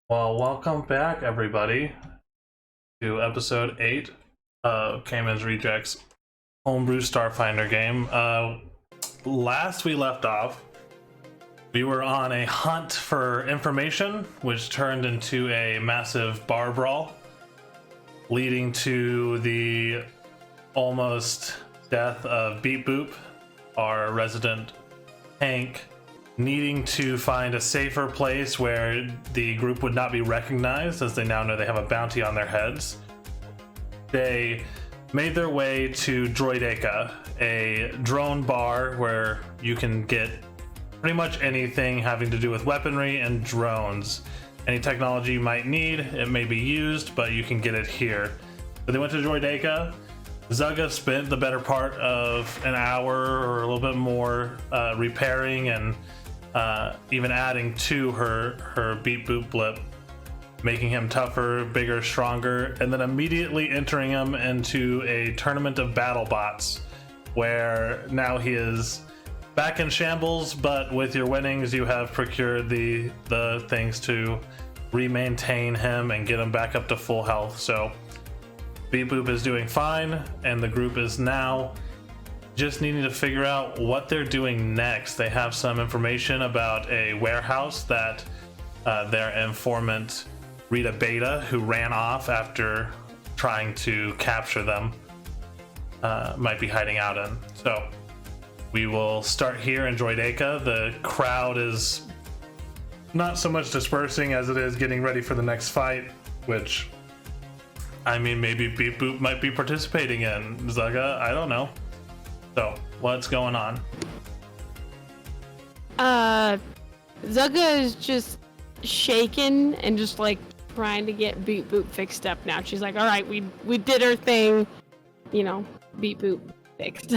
Well, welcome back, everybody, to episode 8 of Caymans Rejects homebrew Starfinder game. Last we left off, we were on a hunt for information, which turned into a massive bar brawl, leading to the almost death of Beep Boop, our resident tank, needing to find a safer place where the group would not be recognized, as they now know they have a bounty on their heads. They made their way to Droideka, a drone bar where you can get pretty much anything having to do with weaponry and drones. Any technology you might need, it may be used, but you can get it here. So they went to Droideka. ZUGA spent the better part of an hour or a little bit more repairing and even adding to her Beep Boop blip, making him tougher, bigger, stronger, and then immediately entering him into a tournament of battle bots, where now he is back in shambles, but with your winnings you have procured the things to re-maintain him and get him back up to full health. So Beep Boop is doing fine, and the group is now just needing to figure out what they're doing next. They have some information about a warehouse that their informant Rita Beta, who ran off after trying to capture them, might be hiding out in. So we will start here in Droideka. The crowd is not so much dispersing as it is getting ready for the next fight, which, I mean, maybe Beep Boop might be participating in. ZUGA, I don't know. So, what's going on? ZUGA is just shaken and just like trying to get Beep Boop fixed up now. She's like, all right, we did our thing, you know, Beep Boop fixed.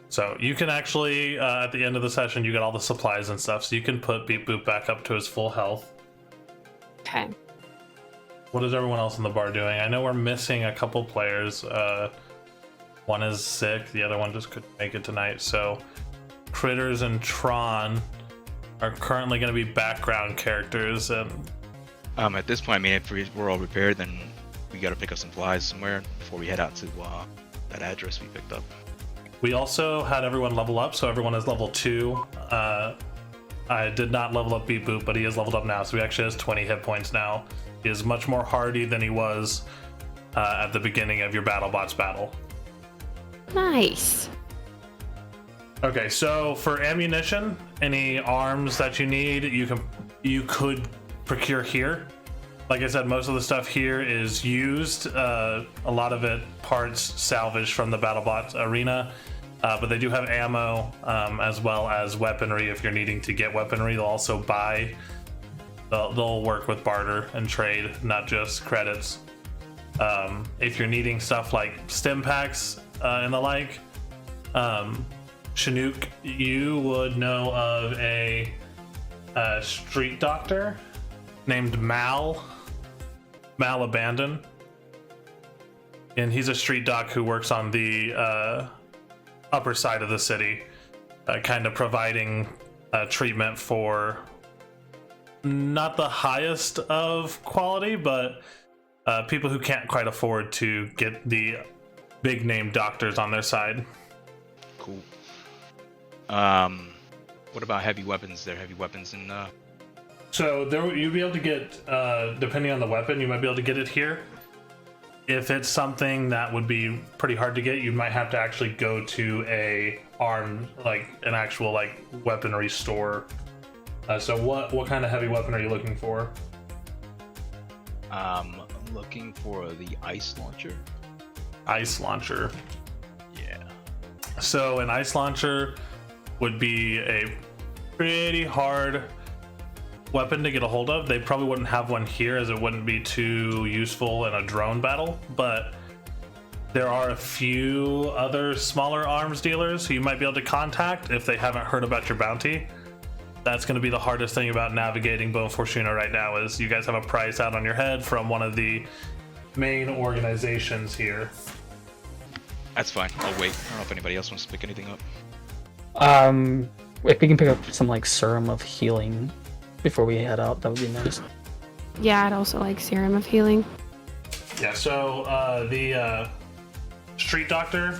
So, you can actually, at the end of the session, you get all the supplies and stuff, so you can put Beep Boop back up to his full health. Okay. What is everyone else in the bar doing? I know we're missing a couple players. One is sick, the other one just couldn't make it tonight. So KIDDERZ and TRON are currently going to be background characters. And at this point, I mean, if we're all repaired, then we got to pick up some flies somewhere before we head out to that address we picked up. we also had everyone level up, so everyone is level 2. I did not level up Beep Boop, but he is leveled up now, so he actually has 20 hit points now. He is much more hardy than he was at the beginning of your BattleBots battle. Nice. Okay, so for ammunition, any arms that you need, you could procure here. Like I said, most of the stuff here is used. A lot of it parts salvaged from the BattleBots arena, but they do have ammo as well as weaponry. If you're needing to get weaponry, they'll also buy. They'll work with barter and trade, not just credits. If you're needing stuff like stim packs and the like, SHINUK, you would know of a street doctor named Mal Abandon, and he's a street doc who works on the upper side of the city, kind of providing treatment for not the highest of quality, but people who can't quite afford to get the big name doctors on their side. Cool. What about heavy weapons? There are heavy weapons in So there, you'll be able to get, depending on the weapon, you might be able to get it here. If it's something that would be pretty hard to get, you might have to actually go to a an actual weaponry store. So what kind of heavy weapon are you looking for? I'm looking for the ice launcher. Ice launcher. Yeah. So an ice launcher would be a pretty hard weapon to get a hold of. They probably wouldn't have one here, as it wouldn't be too useful in a drone battle, but there are a few other smaller arms dealers who you might be able to contact if they haven't heard about your bounty. That's going to be the hardest thing about navigating Bone Fortuna right now, is you guys have a price out on your head from one of the main organizations here. That's fine. I'll wait. I don't know if anybody else wants to pick anything up. If we can pick up some serum of healing before we head out, that would be nice. Yeah, I'd also like Serum of Healing. Yeah, so the street doctor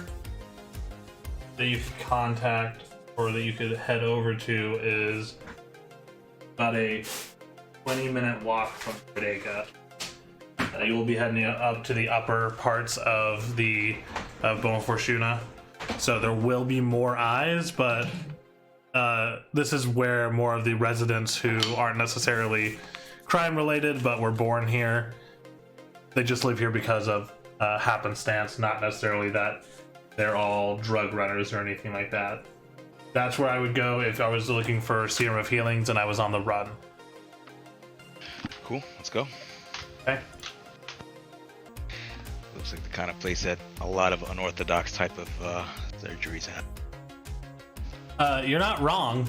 that you could contact or that you could head over to is about a 20-minute walk from Bodega. You will be heading up to the upper parts of the Bone Fortuna. So there will be more eyes, but this is where more of the residents who aren't necessarily crime related but were born here, they just live here because of happenstance, not necessarily that they're all drug runners or anything like that. That's where I would go if I was looking for Serum of Healings and I was on the run. Cool, let's go. Okay. Looks like the kind of place that a lot of unorthodox type of surgeries have. You're not wrong.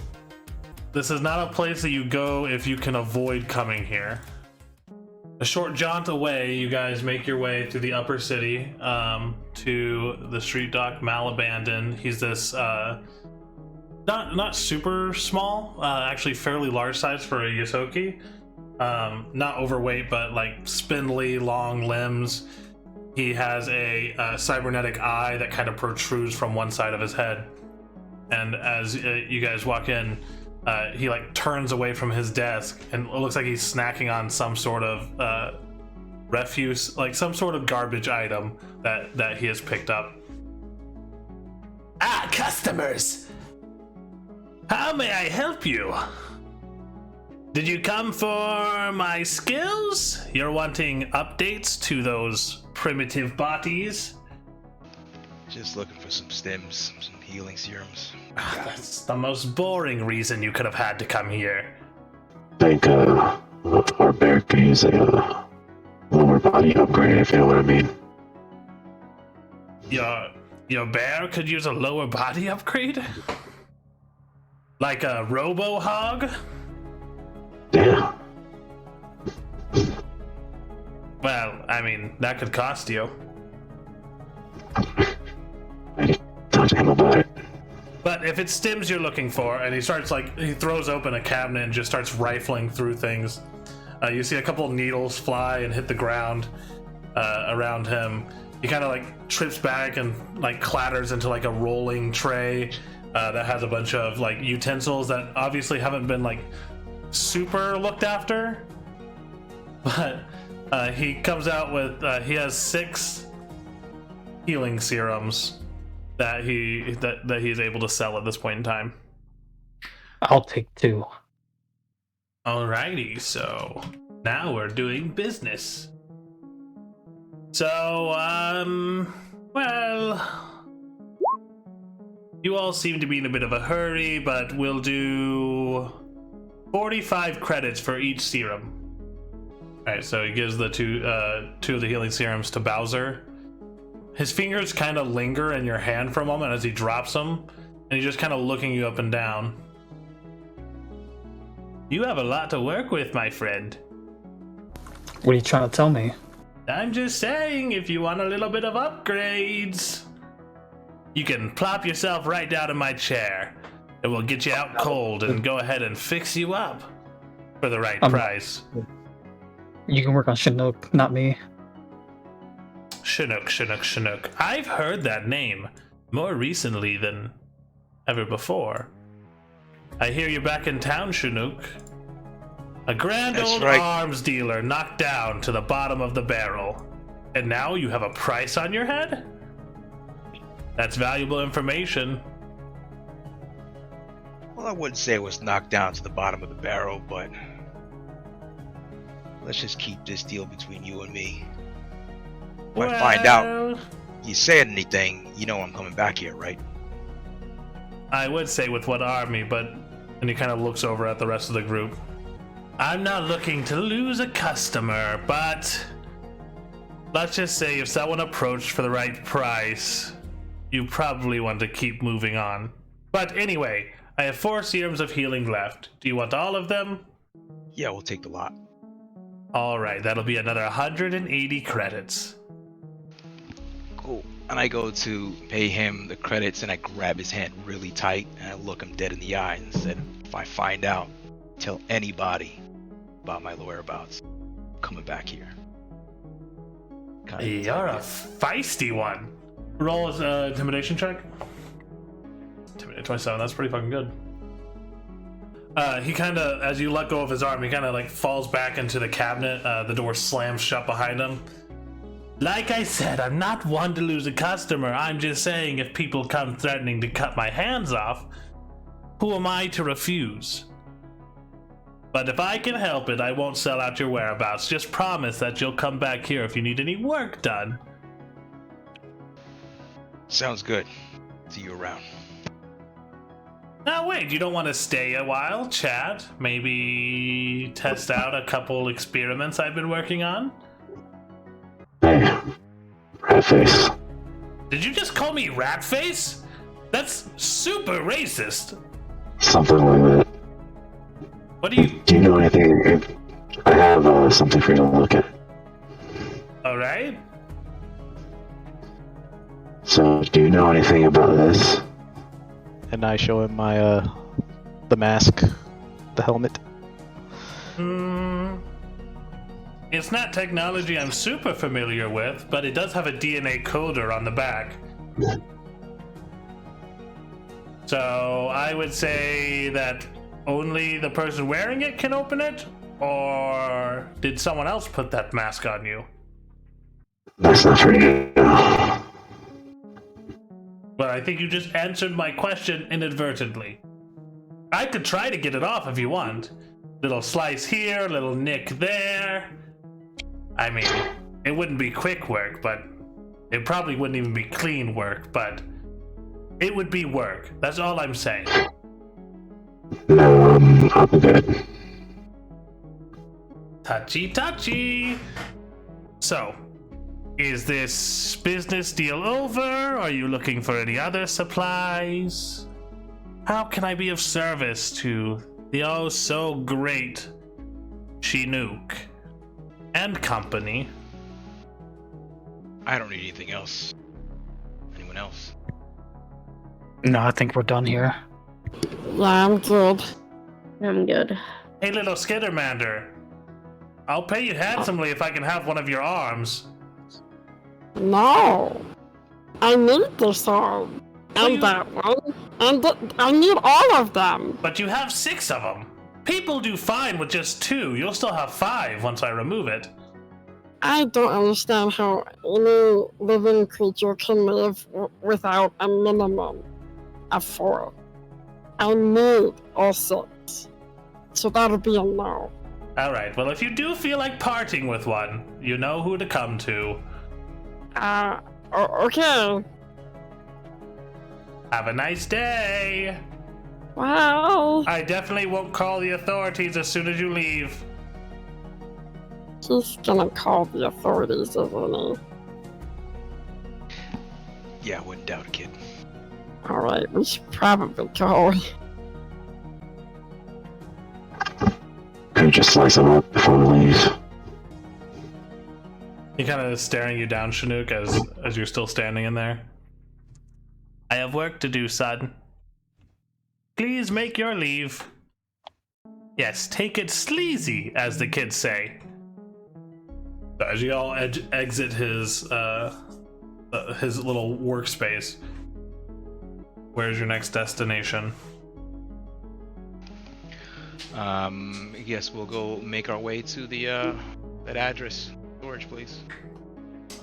This is not a place that you go if you can avoid coming here. A short jaunt away, you guys make your way through the upper city to the street dock Malabandon. He's this not super small, actually fairly large size for a Ysoki. Not overweight, but like spindly, long limbs. He has a cybernetic eye that kind of protrudes from one side of his head. And as you guys walk in, he like turns away from his desk and it looks like he's snacking on some sort of refuse, like some sort of garbage item that he has picked up. Ah, customers! How may I help you? Did you come for my skills? You're wanting updates to those primitive bodies? Just looking for some stems, some healing serums. That's the most boring reason you could have had to come here. I think our bear could use a lower body upgrade, if you know what I mean. Your bear could use a lower body upgrade? Like a robo hog? Yeah. Well, I mean, that could cost you. I didn't talk to him about it. But if it's stims you're looking for, and he throws open a cabinet and just starts rifling through things. You see a couple of needles fly and hit the ground around him. He kind of like trips back and like clatters into like a rolling tray that has a bunch of like utensils that obviously haven't been like super looked after. But he comes out with he has 6 healing serums that he's able to sell at this point in time. I'll take 2. Alrighty, so now we're doing business. So, well, you all seem to be in a bit of a hurry, but we'll do 45 credits for each serum. Alright, so he gives the two of the healing serums to BOWZER. His fingers kind of linger in your hand for a moment as he drops them, and he's just kind of looking you up and down. You have a lot to work with, my friend. What are you trying to tell me? I'm just saying, if you want a little bit of upgrades, you can plop yourself right down in my chair. It will get you out cold and go ahead and fix you up for the right price. You can work on SHINUK, not me. SHINUK. I've heard that name more recently than ever before. I hear you're back in town, SHINUK. A grand That's old right. arms dealer knocked down to the bottom of the barrel. And now you have a price on your head? That's valuable information. Well, I wouldn't say it was knocked down to the bottom of the barrel, but let's just keep this deal between you and me. If I find out you said anything, you know I'm coming back here, right? I would say with what army, but... And he kind of looks over at the rest of the group. I'm not looking to lose a customer, but... Let's just say if someone approached for the right price, you probably want to keep moving on. But anyway, I have 4 serums of healing left. Do you want all of them? Yeah, we'll take the lot. Alright, that'll be another 180 credits. Cool. And I go to pay him the credits and I grab his hand really tight and I look him dead in the eye and said, if I find out, tell anybody about my whereabouts. coming back here. You're a feisty one. Roll an intimidation check. Intimidate 27, that's pretty fucking good. He kind of, as you let go of his arm, he kind of like falls back into the cabinet. The door slams shut behind him. Like I said, I'm not one to lose a customer. I'm just saying if people come threatening to cut my hands off, who am I to refuse? But if I can help it, I won't sell out your whereabouts. Just promise that you'll come back here if you need any work done. Sounds good. See you around. Now wait, you don't want to stay a while, chat? Maybe test out a couple experiments I've been working on? Hey, Ratface. Did you just call me Ratface? That's super racist. Something like that. What do you... Do you know anything? I have something for you to look at. Alright. So, do you know anything about this? And I show him my, the mask, the helmet. It's not technology I'm super familiar with, but it does have a DNA coder on the back. So I would say that only the person wearing it can open it? Or did someone else put that mask on you? That's not for you. Well, I think you just answered my question inadvertently. I could try to get it off if you want. Little slice here, little nick there. I mean, it wouldn't be quick work, but it probably wouldn't even be clean work, but it would be work. That's all I'm saying. No, I'm good. Touchy, touchy. So, is this business deal over? Are you looking for any other supplies? How can I be of service to the oh so great SHINUK and company? I don't need anything else. Anyone else? No, I think we're done here. Yeah, I'm good. I'm good. Hey, little Skittermander. I'll pay you handsomely if I can have one of your arms. No. I need this arm. And that one. And I need all of them. But you have 6 of them. People do fine with just 2. You'll still have 5 once I remove it. I don't understand how any living creature can live without a minimum of 4. I need all 6. So that'll be a no. Alright, well if you do feel like parting with one, you know who to come to. Okay. Have a nice day. Wow. I definitely won't call the authorities as soon as you leave. He's gonna call the authorities, isn't he? Yeah, wouldn't doubt it, kid. Alright, we should probably go. Could you just slice them up before we leave? He kind of is staring you down, SHINUK, as you're still standing in there. I have work to do, son. Please make your leave. Yes, take it sleazy, as the kids say. So as you all exit his little workspace, where's your next destination? I guess we'll go make our way to the that address. Storage, please.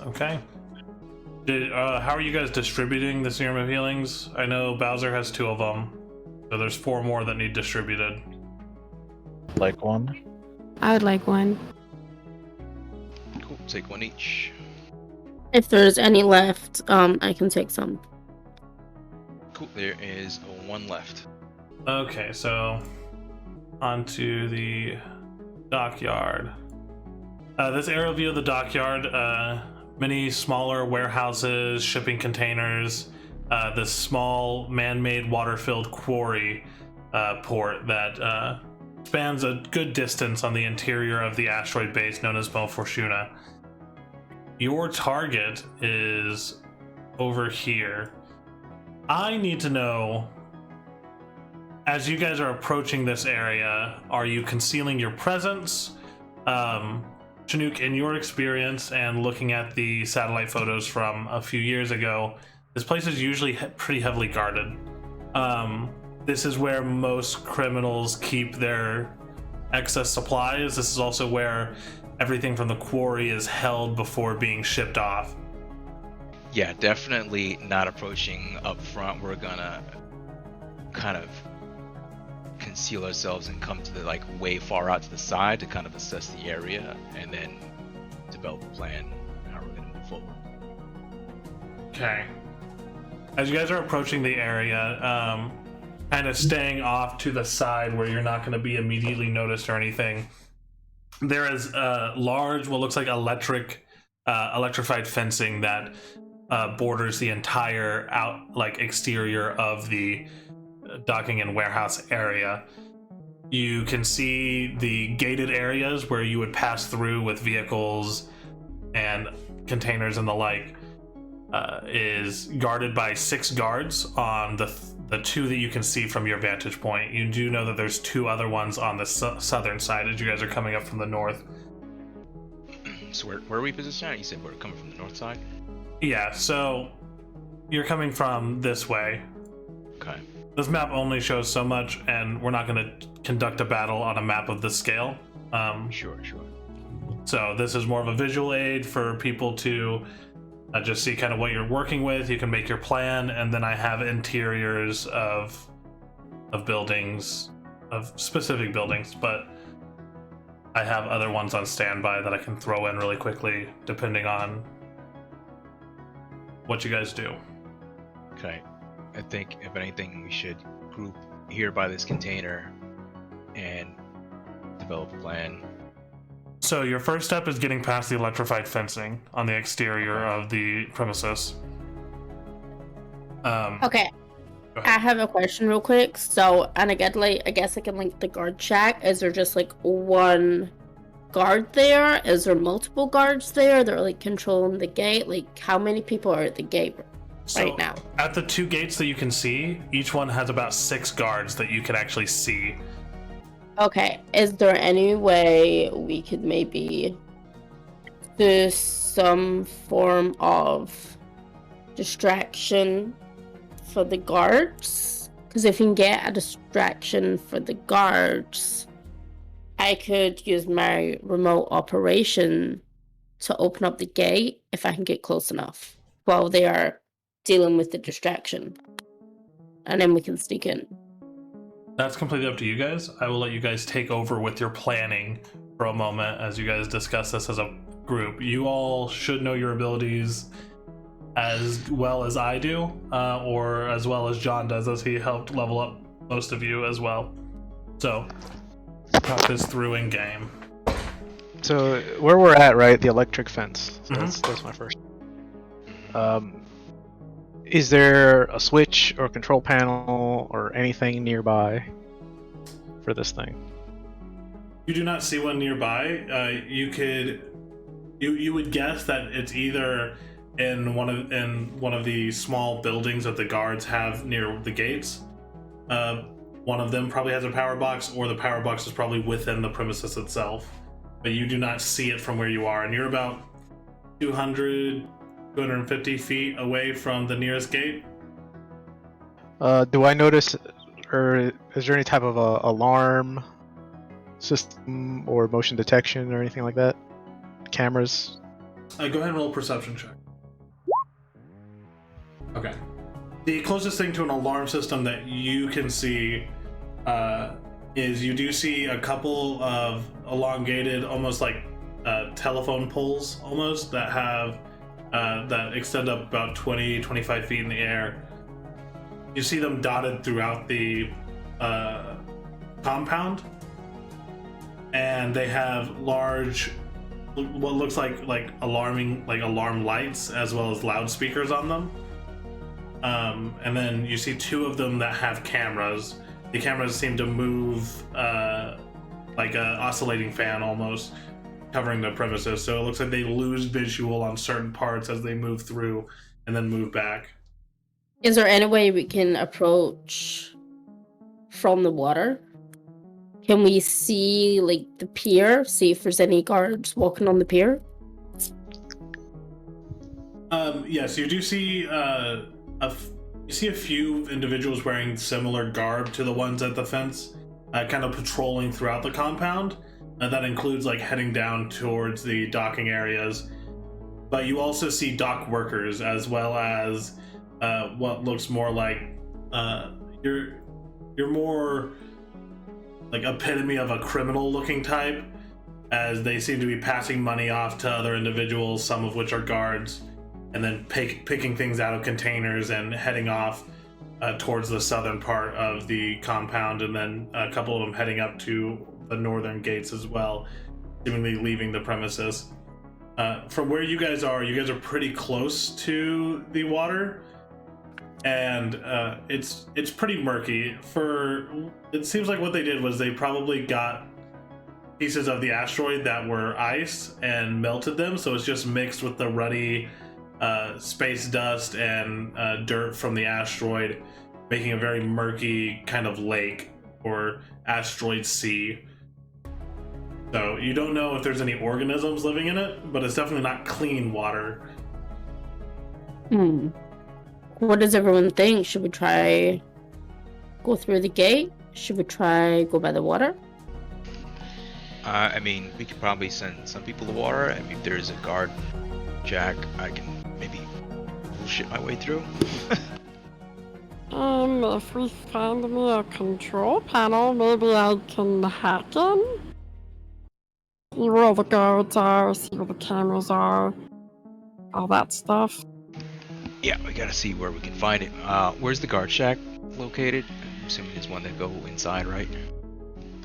Okay. How are you guys distributing the Serum of Healings? I know BOWZER has 2 of them, so there's 4 more that need distributed. Like one. I would like one. Cool. Take one each. If there's any left, I can take some. Cool. There is 1 left. Okay, so onto the dockyard. This aerial view of the dockyard, many smaller warehouses, shipping containers, this small man-made water-filled quarry port that spans a good distance on the interior of the asteroid base known as Fortuna. Your target is over here. I need to know, as you guys are approaching this area, are you concealing your presence? SHINUK, in your experience and looking at the satellite photos from a few years ago, this place is usually pretty heavily guarded. This is where most criminals keep their excess supplies. This is also where everything from the quarry is held before being shipped off. Yeah, definitely not approaching up front. We're gonna kind of conceal ourselves and come to the like way far out to the side to kind of assess the area and then develop a plan how we're gonna move forward. Okay. As you guys are approaching the area, kind of staying off to the side where you're not going to be immediately noticed or anything, there is a large, what looks like electrified fencing that borders the entire exterior of the docking and warehouse area. You can see the gated areas where you would pass through with vehicles and containers and the like. Is guarded by 6 guards on the 2 that you can see from your vantage point. You do know that there's 2 other ones on the southern side as you guys are coming up from the north. So where are we positioned at? You said we're coming from the north side? Yeah, so you're coming from this way. Okay. This map only shows so much, and we're not going to conduct a battle on a map of this scale. Sure. So this is more of a visual aid for people to just see kind of what you're working with. You can make your plan, and then I have interiors of buildings, of specific buildings, but I have other ones on standby that I can throw in really quickly depending on what you guys do. Okay. I think if anything we should group here by this container and develop a plan. So your first step is getting past the electrified fencing on the exterior of the premises. Okay. I have a question real quick. So, and again, like, I guess I can link the guard shack. Is there just like one guard there? Is there multiple guards there? They're like controlling the gate. Like, how many people are at the gate right now? At the 2 gates that you can see, each one has about 6 guards that you can actually see. Okay, is there any way we could maybe do some form of distraction for the guards? Because if we can get a distraction for the guards, I could use my remote operation to open up the gate if I can get close enough while they are dealing with the distraction. And then we can sneak in. That's completely up to you guys. I will let you guys take over with your planning for a moment as you guys discuss this as a group. You all should know your abilities as well as I do, or as well as John does, as he helped level up most of you as well. So, talk this through in game. So where we're at, right? The electric fence. So that's my first. Is there a switch or control panel or anything nearby for this thing? You do not see one nearby. You would guess that it's either in one of the small buildings that the guards have near the gates. One of them probably has a power box, or the power box is probably within the premises itself. But you do not see it from where you are, and you're about 250 feet away from the nearest gate. Do I notice, or is there any type of alarm system or motion detection or anything like that? Cameras? Go ahead and roll a perception check. Okay. The closest thing to an alarm system that you can see is you do see a couple of elongated, almost like telephone poles, almost, that have that extend up about 20-25 feet in the air. You see them dotted throughout the compound, and they have large, what looks like alarm lights as well as loudspeakers on them. And then you see 2 of them that have cameras. The cameras seem to move like an oscillating fan almost, covering the premises, so it looks like they lose visual on certain parts as they move through and then move back. Is there any way we can approach from the water? Can we see like the pier? See if there's any guards walking on the pier? Yes, you do see you see a few individuals wearing similar garb to the ones at the fence, kind of patrolling throughout the compound. That includes like heading down towards the docking areas. But you also see dock workers, as well as what looks more like you're more like epitome of a criminal looking type, as they seem to be passing money off to other individuals, some of which are guards, and then picking things out of containers and heading off towards the southern part of the compound, and then a couple of them heading up to the northern gates as well, seemingly leaving the premises. From where you guys are pretty close to the water, and it's pretty murky. It seems like what they did was they probably got pieces of the asteroid that were ice and melted them, so it's just mixed with the ruddy space dust and dirt from the asteroid, making a very murky kind of lake or asteroid sea. So you don't know if there's any organisms living in it, but it's definitely not clean water. What does everyone think? Should we try go through the gate? Should we try go by the water? I mean, we could probably send some people to water. I mean, if there's a guard jack, I can maybe bullshit my way through. If we find me a control panel, maybe I can hack in? See where the guards are, see where the cameras are, all that stuff. Yeah, we gotta see where we can find it. Where's the guard shack located? I'm assuming there's one that go inside, right?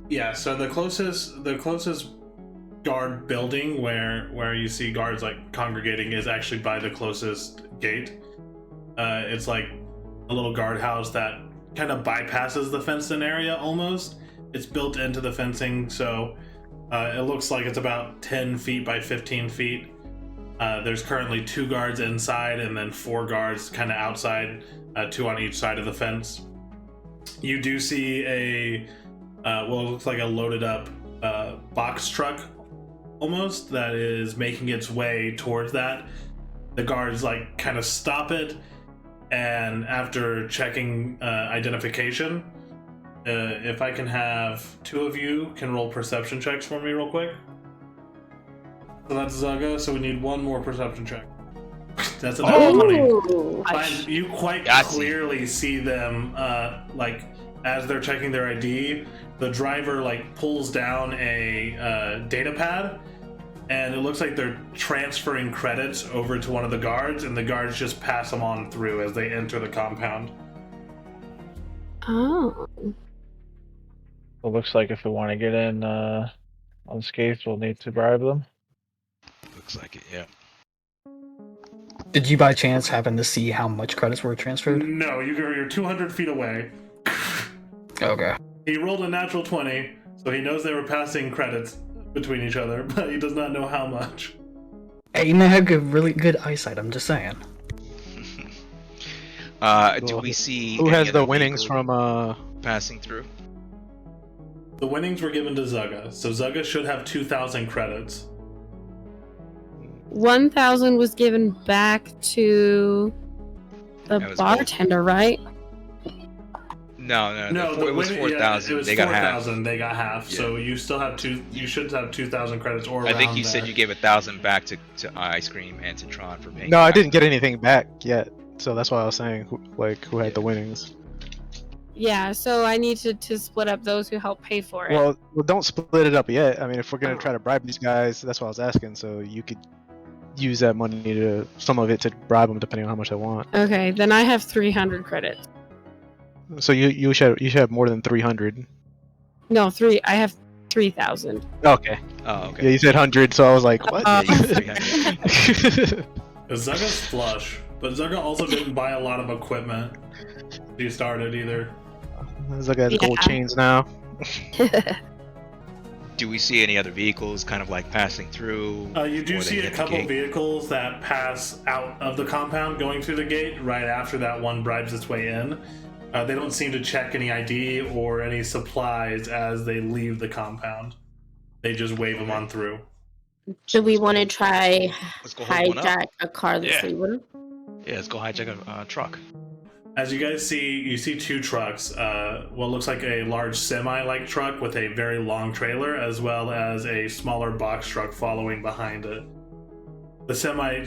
Yeah, so the closest guard building where you see guards like congregating is actually by the closest gate. It's like a little guardhouse that kind of bypasses the fenced-in area almost. It's built into the fencing, so it looks like it's about 10 feet by 15 feet. There's currently 2 guards inside and then 4 guards kind of outside, 2 on each side of the fence. You do see it looks like a loaded up box truck almost that is making its way towards that. The guards like kind of stop it, and after checking identification, if I can have 2 of you can roll perception checks for me real quick. So that's ZUGA, so we need 1 more perception check. That's another 20. You quite clearly see them, like, as they're checking their ID, the driver, like, pulls down a data pad, and it looks like they're transferring credits over to one of the guards, and the guards just pass them on through as they enter the compound. Oh. It looks like if we want to get in unscathed, we'll need to bribe them. Looks like it, yeah. Did you by chance happen to see how much credits were transferred? No, you're 200 feet away. Okay. He rolled a natural 20, so he knows they were passing credits between each other, but he does not know how much. Hey, you may have really good eyesight, I'm just saying. Do we see who any has the other winnings vehicle from passing through? The winnings were given to ZUGA, so ZUGA should have 2,000 credits. 1,000 was given back to the That was bartender, right? No, it was 4,000. Yeah, it was they got 4,000. half. They got half. Yeah. So you still have You should have 2,000 credits, or I think around you said there. you gave 1,000 back to Ice Cream and to Tron for paying. No, I back. didn't get anything back yet, so that's why I was saying who had the winnings. Yeah, so I need to split up those who helped pay for it. Well, don't split it up yet. I mean, if we're gonna try to bribe these guys, that's what I was asking. So you could use that money some of it to bribe them, depending on how much they want. Okay, then I have 300 credits. So you should have more than 300. No, I have 3,000. Okay. Oh, okay. Yeah, you said 100, so I was like, what? Yeah, you said 300. ZUGA's flush, but ZUGA also didn't buy a lot of equipment. He started either. It's like has gold Yeah. chains now. Do we see any other vehicles kind of like passing through? You do before they see a hit the couple gate? vehicles that pass out of the compound going through the gate right after that one bribes its way in. They don't seem to check any ID or any supplies as they leave the compound. They just wave them on through. Do we want to try Let's go hold one up. hijack a car that's Yeah. leaving? Yeah, let's go hijack a truck. As you guys see, you see two trucks. What looks like a large semi-like truck with a very long trailer, as well as a smaller box truck following behind it. The semi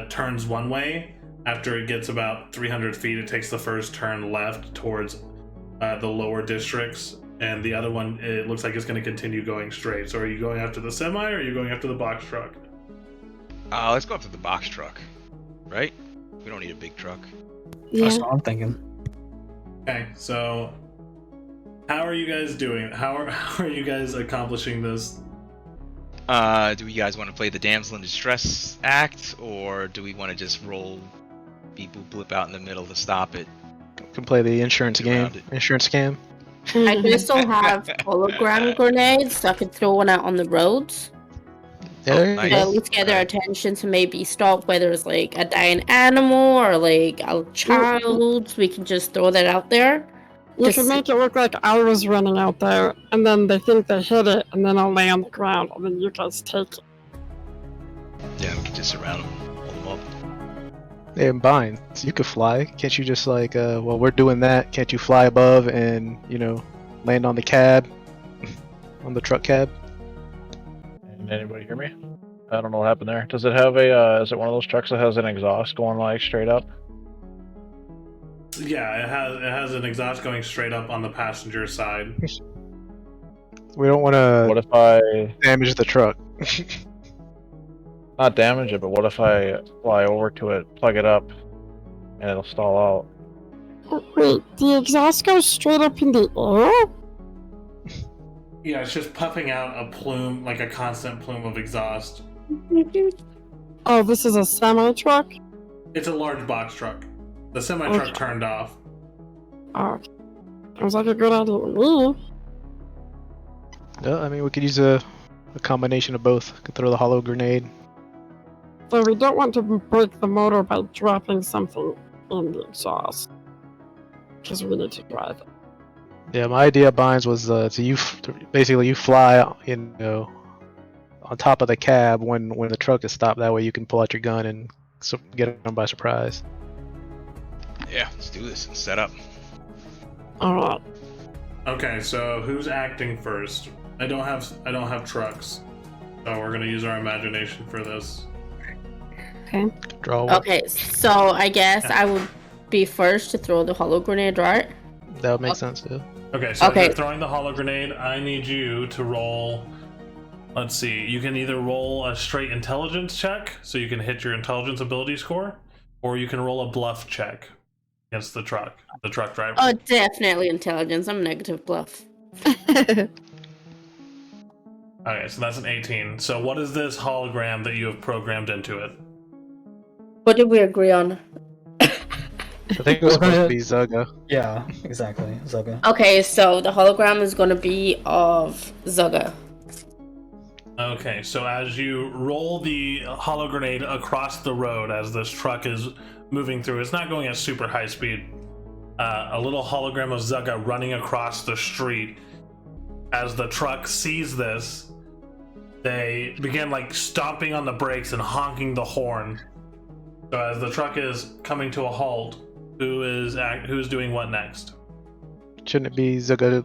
turns one way. After it gets about 300 feet, it takes the first turn left towards the lower districts, and the other one, it looks like it's going to continue going straight. So are you going after the semi, or are you going after the box truck? Let's go after the box truck, right? We don't need a big truck. Yeah. That's what I'm thinking. Okay, so how are you guys doing? How are you guys accomplishing this? Do you guys want to play the damsel in distress act, or do we want to just roll beep boop blip out in the middle to stop it? Can play the insurance game. Around it. Insurance scam. I do still have hologram grenades, so I could throw one out on the roads. There nice. you To go. at least get their attention to maybe stop whether it's like a dying animal or like a child. We can just throw that out there. You Just- can make it look like I was running out there, and then they think they hit it, and then I'll lay on the ground, and then you guys take it. Yeah, we can just surround them, hold them up. And bind. So you could fly. Can't you just like, well, we're doing that. Can't you fly above and, land on the cab? On the truck cab? Can anybody hear me? I don't know what happened there. Does it have a, is it one of those trucks that has an exhaust going like straight up? Yeah, it has an exhaust going straight up on the passenger side. We don't want What to if I, damage the truck. not damage it, but what if I fly over to it, plug it up, and it'll stall out? Wait, the exhaust goes straight up in the air? Yeah, it's just puffing out a plume, like a constant plume of exhaust. Oh, this is a semi-truck? It's a large box truck. The semi-truck Okay. turned off. Oh, sounds like a good idea to me. Yeah, I mean, we could use a combination of both. Could throw the hollow grenade. So we don't want to break the motor by dropping something in the exhaust. Because we need to drive it. Yeah, my idea, Binds, was basically you fly, on top of the cab when the truck is stopped. That way you can pull out your gun and get them by surprise. Yeah, let's do this and set up. Alright. Okay, so who's acting first? I don't have trucks, so we're gonna use our imagination for this. Draw one. Okay, so I guess I would be first to throw the hollow grenade, right? That would make sense too. Okay, so Okay. if you're throwing the hollow grenade, I need you to roll. Let's see. You can either roll a straight intelligence check, so you can hit your intelligence ability score, or you can roll a bluff check against the truck driver. Oh, definitely intelligence. I'm negative bluff. Okay, so that's an 18. So what is this hologram that you have programmed into it? What did we agree on? I think it was supposed to be ZUGA. Yeah, exactly. ZUGA. Okay, so the hologram is going to be of ZUGA. Okay, so as you roll the hollow grenade across the road as this truck is moving through, it's not going at super high speed. A little hologram of ZUGA running across the street. As the truck sees this, they begin like stomping on the brakes and honking the horn. So as the truck is coming to a halt, who's doing what next? Shouldn't it be ZUGA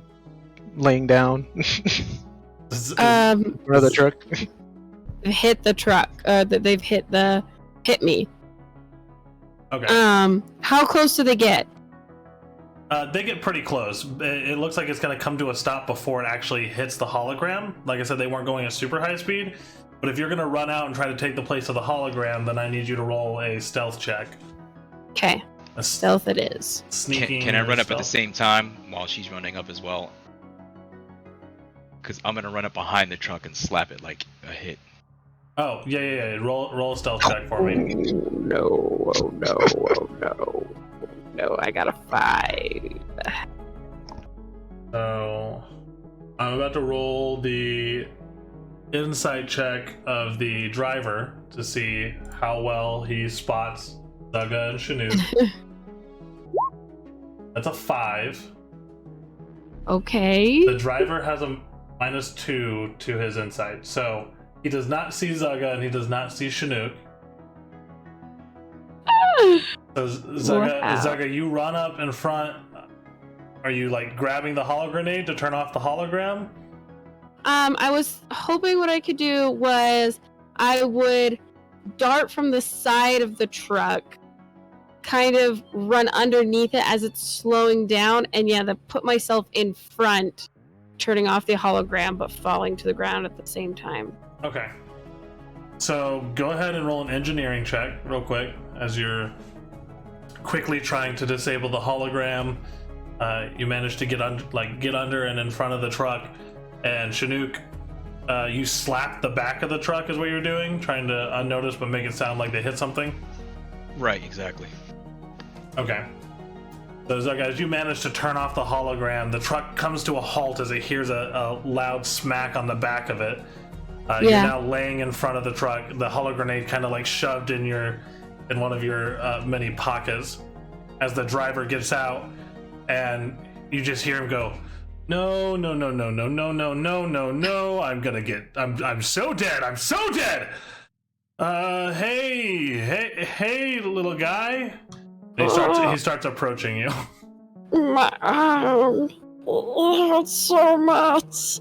laying down? Another truck. Hit the truck. They've hit me. Okay. How close do they get? They get pretty close. It looks like it's going to come to a stop before it actually hits the hologram. Like I said, they weren't going at super high speed. But if you're going to run out and try to take the place of the hologram, then I need you to roll a stealth check. Okay. Stealth it is. Sneaking. Can I run up at the stealth. same time while she's running up as well? Because I'm gonna run up behind the truck and slap it like a hit. Oh, yeah. Roll a stealth check for me. No, oh no. No, I got a 5. So I'm about to roll the insight check of the driver to see how well he spots ZUGA and SHINUK. That's a 5. Okay. The driver has a -2 to his insight, so he does not see ZUGA and he does not see SHINUK. So ZUGA, you run up in front. Are you like grabbing the hologrenade to turn off the hologram? I was hoping what I could do was I would dart from the side of the truck, kind of run underneath it as it's slowing down, and put myself in front, turning off the hologram but falling to the ground at the same time. Okay. So go ahead and roll an engineering check real quick as you're quickly trying to disable the hologram. You manage to get under and in front of the truck, and SHINUK, you slapped the back of the truck is what you're doing, trying to unnotice but make it sound like they hit something. Right, exactly. Okay. So guys, you manage to turn off the hologram. The truck comes to a halt as it hears a loud smack on the back of it. You're now laying in front of the truck. The hologrenade kind of like shoved in one of your many pockets. As the driver gets out, and you just hear him go, "No, no, no, no, no, no, no, no, no, no! I'm so dead! I'm so dead! Hey, little guy!" And he starts approaching you. My arm. It hurts so much.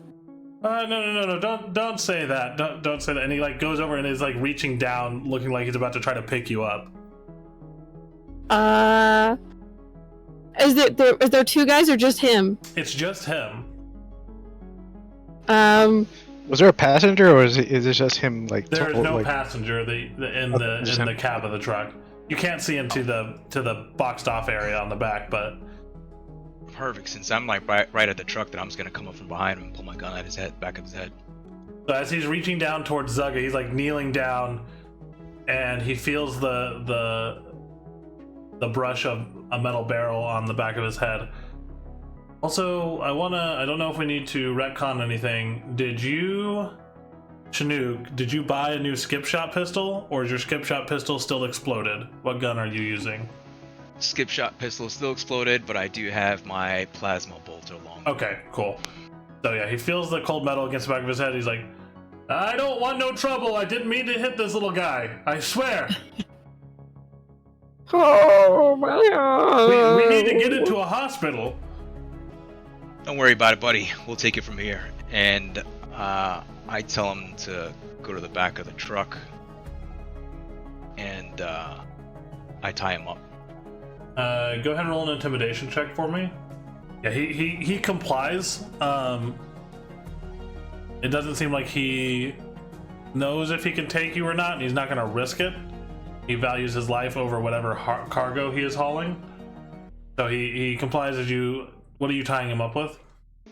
No! Don't say that. Don't say that. And he like goes over and is like reaching down, looking like he's about to try to pick you up. Is there 2 guys or just him? It's just him. Was there a passenger, or is it just him? Like there is no passenger. In the cab of the truck. You can't see into the boxed off area on the back, but perfect. Since I'm like right at the truck, then I'm just gonna come up from behind him and pull my gun at his head, back of his head. So as he's reaching down towards ZUGA, he's like kneeling down, and he feels the brush of a metal barrel on the back of his head. Also, I don't know if we need to retcon anything. SHINUK, did you buy a new skip shot pistol, or is your skip shot pistol still exploded? What gun are you using? Skip shot pistol is still exploded, but I do have my plasma bolter long. Okay, cool. So yeah, he feels the cold metal against the back of his head. He's like, "I don't want no trouble. I didn't mean to hit this little guy. I swear." Oh my god. We need to get into a hospital. Don't worry about it, buddy. We'll take it from here. And I tell him to go to the back of the truck, and I tie him up. Go ahead and roll an intimidation check for me. Yeah, he complies. It doesn't seem like he knows if he can take you or not, and he's not going to risk it. He values his life over whatever cargo he is hauling. So he complies as you... What are you tying him up with?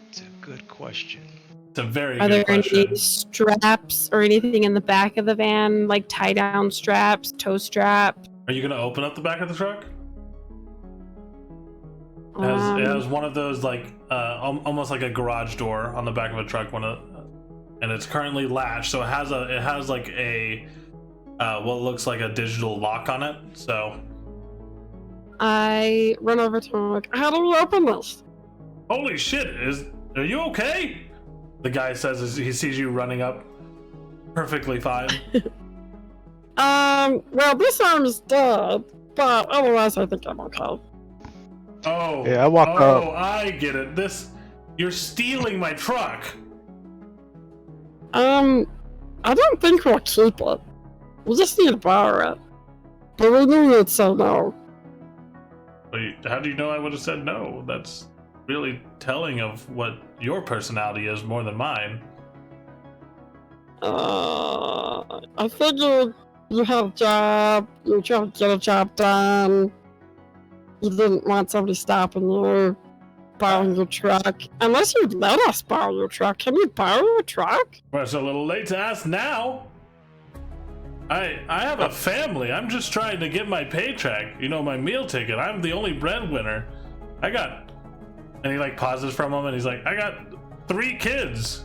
It's a good question. It's a very Are good question. there any straps or anything in the back of the van, like tie-down straps, toe straps? Are you going to open up the back of the truck? It has one of those, like, almost like a garage door on the back of a truck, and it's currently latched, so it has like a what looks like a digital lock on it. So I run over to him like, "How do we open this?" Holy shit! Are you okay? The guy says as he sees you running up, perfectly fine. Well, this arm is dead, but otherwise I think I'm okay. Oh, yeah, I walk up. Oh, I get it. You're stealing my truck. I don't think we'll keep it. We just need to borrow it. But we knew you'd say no. How do you know I would have said no? That's really telling of what your personality is more than mine. I figured you had a job, you were trying to get a job done. You didn't want somebody stopping you, borrowing your truck. Unless you'd let us borrow your truck. Can we borrow your truck? Well, it's a little late to ask now. I have a family. I'm just trying to get my paycheck. You know, my meal ticket. I'm the only breadwinner. And he like pauses for a moment. He's like, I got 3 kids.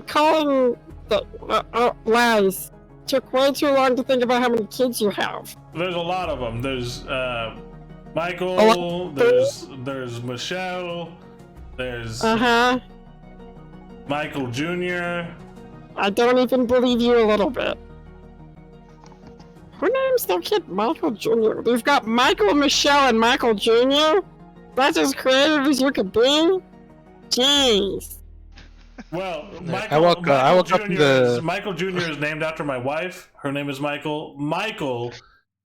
Calling the lies. took way too long to think about how many kids you have. There's a lot of them. There's Michael. There's Michelle. There's Michael Jr. I don't even believe you a little bit. Who names their kid Michael Jr.? They've got Michael, Michelle, and Michael Jr.? That's as creative as you could be? Jeez. Well, I woke up to Michael Jr. is named after my wife. Her name is Michael. Michael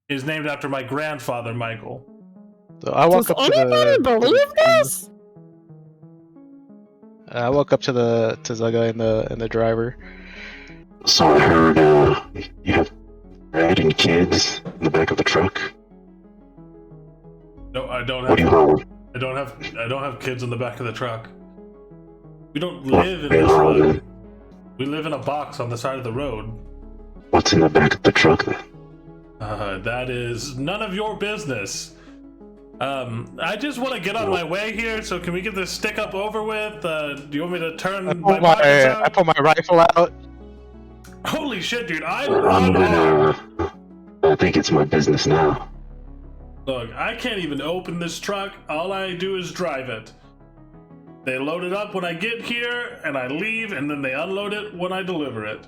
is named after my grandfather, Michael. So I woke Does up to anybody believe this? I woke up to ZUGA and the driver. So I heard you have Red and kids in the back of the truck. No, I don't What do you have. haul? I don't have kids in the back of the truck. We don't live in What do you the haul truck. then? We live in a box on the side of the road. What's in the back of the truck then? That is none of your business. I just want to get on my way here, so can we get this stick up over with? Do you want me to turn my pockets out? I pull my rifle out. Holy shit, dude! I think it's my business now. Look, I can't even open this truck. All I do is drive it. They load it up when I get here, and I leave, and then they unload it when I deliver it.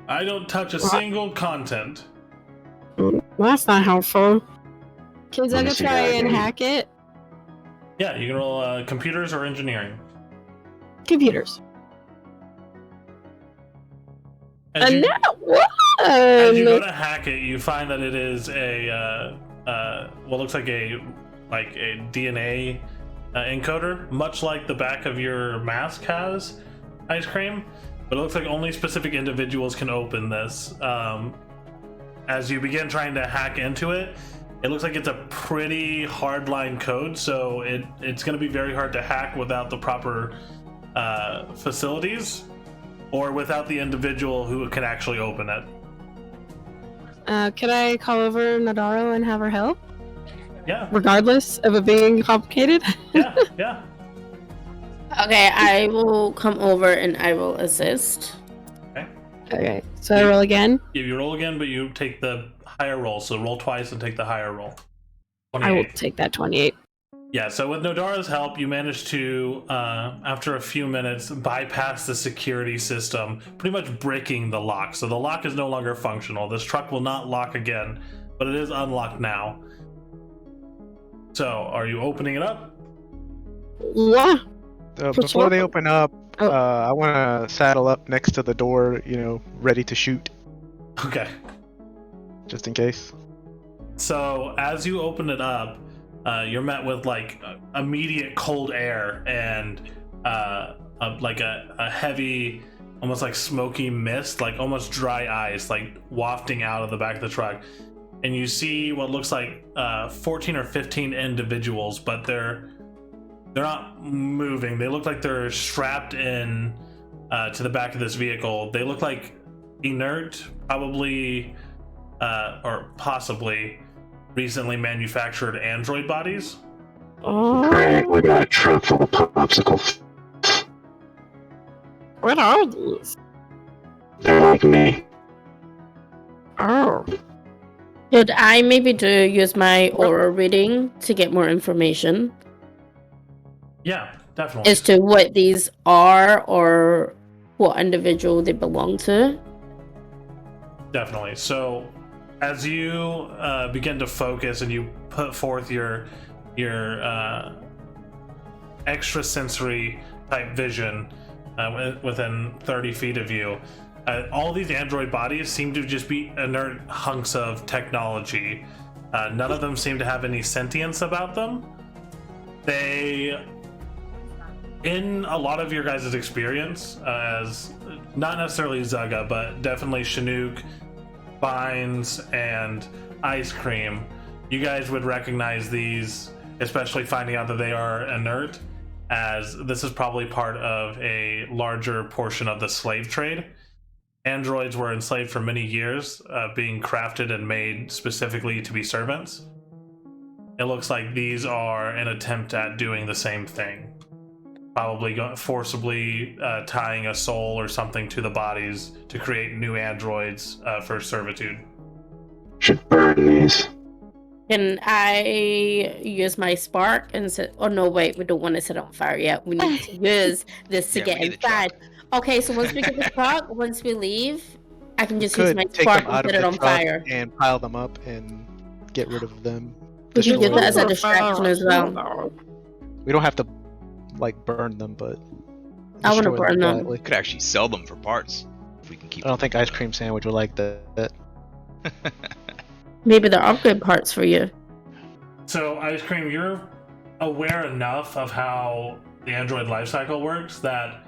I don't touch a single content. Well, that's not helpful. Can Let me Zugga see try that and again. hack it? Yeah, you can roll computers or engineering. Computers. As you, What? as you go to hack it, you find that it is a what looks like a DNA encoder, much like the back of your mask has, Ice Cream. But it looks like only specific individuals can open this. As you begin trying to hack into it, it looks like it's a pretty hardline code, so it's going to be very hard to hack without the proper facilities or without the individual who can actually open it. Could I call over NODARO and have her help? Yeah, Regardless of it being complicated? yeah, yeah. Okay, I will come over and I will assist. Okay, so I roll again? Yeah, you roll again, but you take the higher roll, so roll twice and take the higher roll. I will 28. take that 28. Yeah, so with NODARO's help, you manage to, after a few minutes, bypass the security system, pretty much breaking the lock. So the lock is no longer functional. This truck will not lock again, but it is unlocked now. So, are you opening it up? Yeah. Before they open up, Oh. I want to saddle up next to the door, ready to shoot, Okay. just in case. So, as you open it up, you're met with immediate cold air and a heavy, almost like smoky mist, like almost dry ice, like wafting out of the back of the truck. And you see what looks like 14 or 15 individuals, but they're not moving. They look like they're strapped in to the back of this vehicle. They look like inert, probably or possibly recently manufactured android bodies. Oh, Great, we got a truck full of popsicles. what are these? They're like me. Oh. Should I maybe use my aura reading to get more information Yeah, definitely. as to what these are or what individual they belong to? Definitely. So, as you begin to focus and you put forth your extrasensory type vision within 30 feet of you, all these android bodies seem to just be inert hunks of technology. None of them seem to have any sentience about them. They, in a lot of your guys' experience, as not necessarily ZUGA, but definitely SHINUK, Vines, and Ice Cream, you guys would recognize these, especially finding out that they are inert, as this is probably part of a larger portion of the slave trade. Androids were enslaved for many years, being crafted and made specifically to be servants. It looks like these are an attempt at doing the same thing. probably forcibly tying a soul or something to the bodies to create new androids for servitude. Should burn these. Can I use my spark and set? Oh no, wait, we don't want to set it on fire yet. We need to use this to Yeah, get we need the truck. inside. Okay, so once we get the truck, once we leave, I can just use Could my take spark them and out of set it the on truck fire. and pile them up and get rid of them. We can Destroy use that as a them. distraction as well. We don't have to like burn them, but I want to destroy burn them. quietly. We could actually sell them for parts if we can keep. I don't think them. Ice Cream Sandwich would like that. Maybe they're upgrade parts for you. So, Ice Cream, you're aware enough of how the android lifecycle works that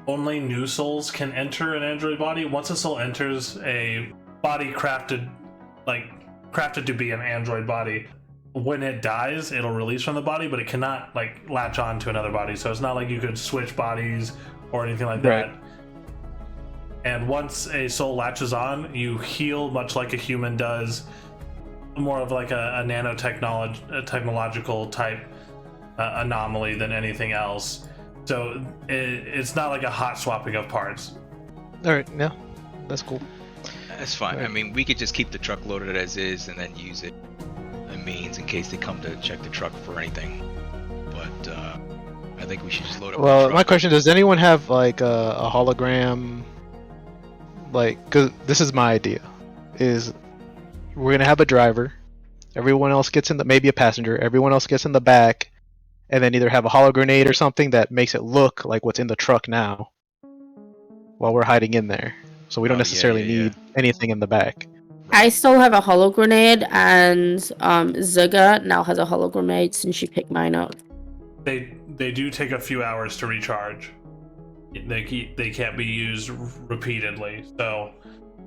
only new souls can enter an android body. Once a soul enters a body crafted to be an android body, when it dies, it'll release from the body, but it cannot like latch on to another body. So it's not like you could switch bodies or anything like Right. that. And once a soul latches on, you heal much like a human does, more of like a technological type anomaly than anything else. So it's not like a hot swapping of parts. All right, yeah, that's cool. That's fine. Right. I mean, we could just keep the truck loaded as is and then use it as means in case they come to check the truck for anything. But I think we should just load up. Well, the truck. my question: does anyone have like a hologram? Like, cause this is my idea: is we're gonna have a driver. Everyone else gets in maybe a passenger. Everyone else gets in the back, and then either have a hologrenade or something that makes it look like what's in the truck now, while we're hiding in there. So we don't necessarily need anything in the back. I still have a holo grenade, and ZUGA now has a holo grenade since she picked mine up. They do take a few hours to recharge. They can't be used repeatedly. So,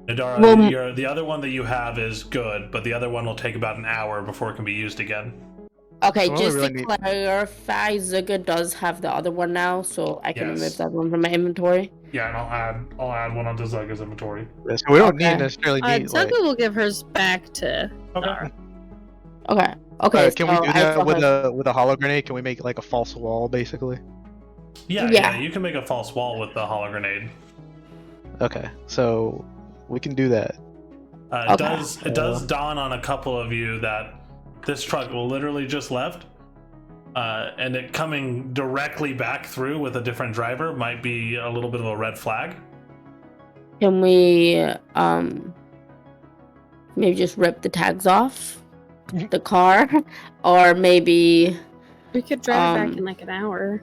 NODARO, Well, the other one that you have is good, but the other one will take about an hour before it can be used again. Okay, So just really to need- clarify, ZUGA does have the other one now, so I can Yes. remove that one from my inventory. Yeah, and I'll add one onto Zugga's inventory. So we don't Okay. necessarily need Zuga like. will give hers back to Okay. Dara. Okay. Can so we do I that still with have- a holo grenade? Can we make like a false wall, basically? Yeah, you can make a false wall with the holo grenade. Okay, so we can do that. Okay. It does dawn on a couple of you that this truck literally just left, and it coming directly back through with a different driver might be a little bit of a red flag. Can we maybe just rip the tags off the car, or maybe We could drive back Um, in like an hour.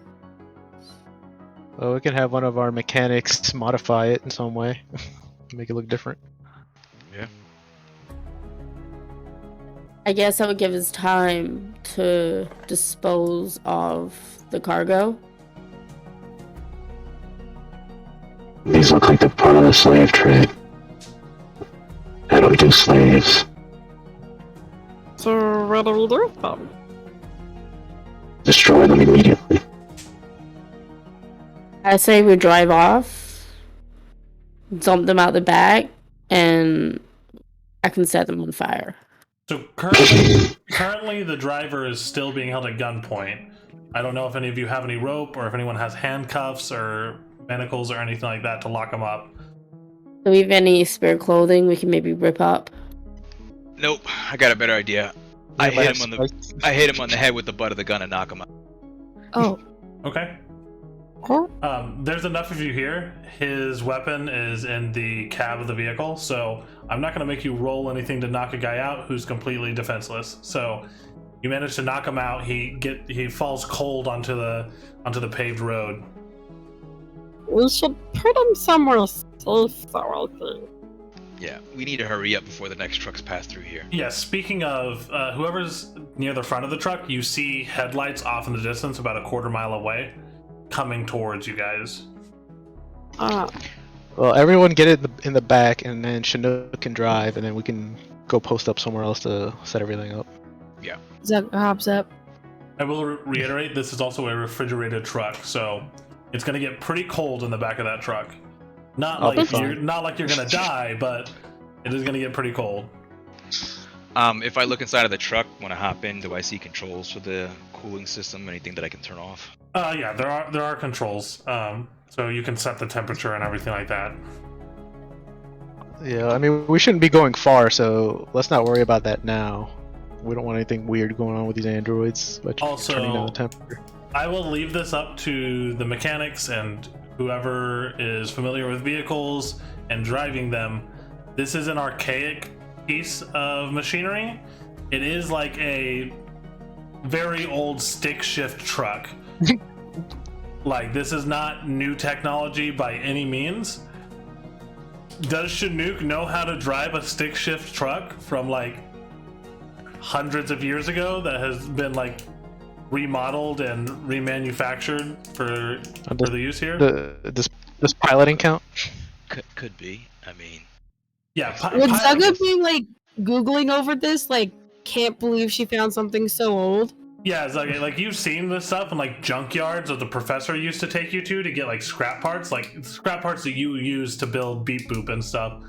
Well, we can have one of our mechanics modify it in some way, make it look different. Yeah. I guess that would give us time to dispose of the cargo. These look like they're part of the slave trade. I don't do slaves. So what do we do with them? Destroy them immediately. I say we drive off, dump them out the back, and I can set them on fire. So currently the driver is still being held at gunpoint. I don't know if any of you have any rope or if anyone has handcuffs or manacles or anything like that to lock him up. Do we have any spare clothing we can maybe rip up? Nope. I got a better idea. I hit him on the head with the butt of the gun and knock him out. Oh. Okay. Huh? There's enough of you here. His weapon is in the cab of the vehicle, so I'm not going to make you roll anything to knock a guy out who's completely defenseless. So you manage to knock him out. He falls cold onto the paved road. We should put him somewhere safe, though, I think. Yeah, we need to hurry up before the next trucks pass through here. Yeah, speaking of, whoever's near the front of the truck, you see headlights off in the distance about a quarter mile away, coming towards you guys. Well, everyone get it in the back, and then SHINUK can drive, and then we can go post up somewhere else to set everything up. Zuga hops up. I will reiterate, this is also a refrigerated truck, so it's going to get pretty cold in the back of that truck. Not I'll be like fine. not like you're going to die, but it is going to get pretty cold. If I look inside of the truck when I hop in, do I see controls for the cooling system? Anything that I can turn off? Yeah, there are controls. So you can set the temperature and everything like that. Yeah, I mean, we shouldn't be going far, so let's not worry about that now. We don't want anything weird going on with these androids, but Also, turning down the temperature. I will leave this up to the mechanics and whoever is familiar with vehicles and driving them. This is an archaic piece of machinery. It is like a very old stick shift truck. Like, this is not new technology by any means. Does SHINUK know how to drive a stick shift truck from like hundreds of years ago that has been like remodeled and remanufactured for the use here? Does piloting count? Could be. I mean, Yeah. Would ZUGA be like Googling over this? Like, can't believe she found something so old? Yeah, it's like you've seen this stuff in like junkyards that the professor used to take you to get like scrap parts that you use to build Beep Boop and stuff.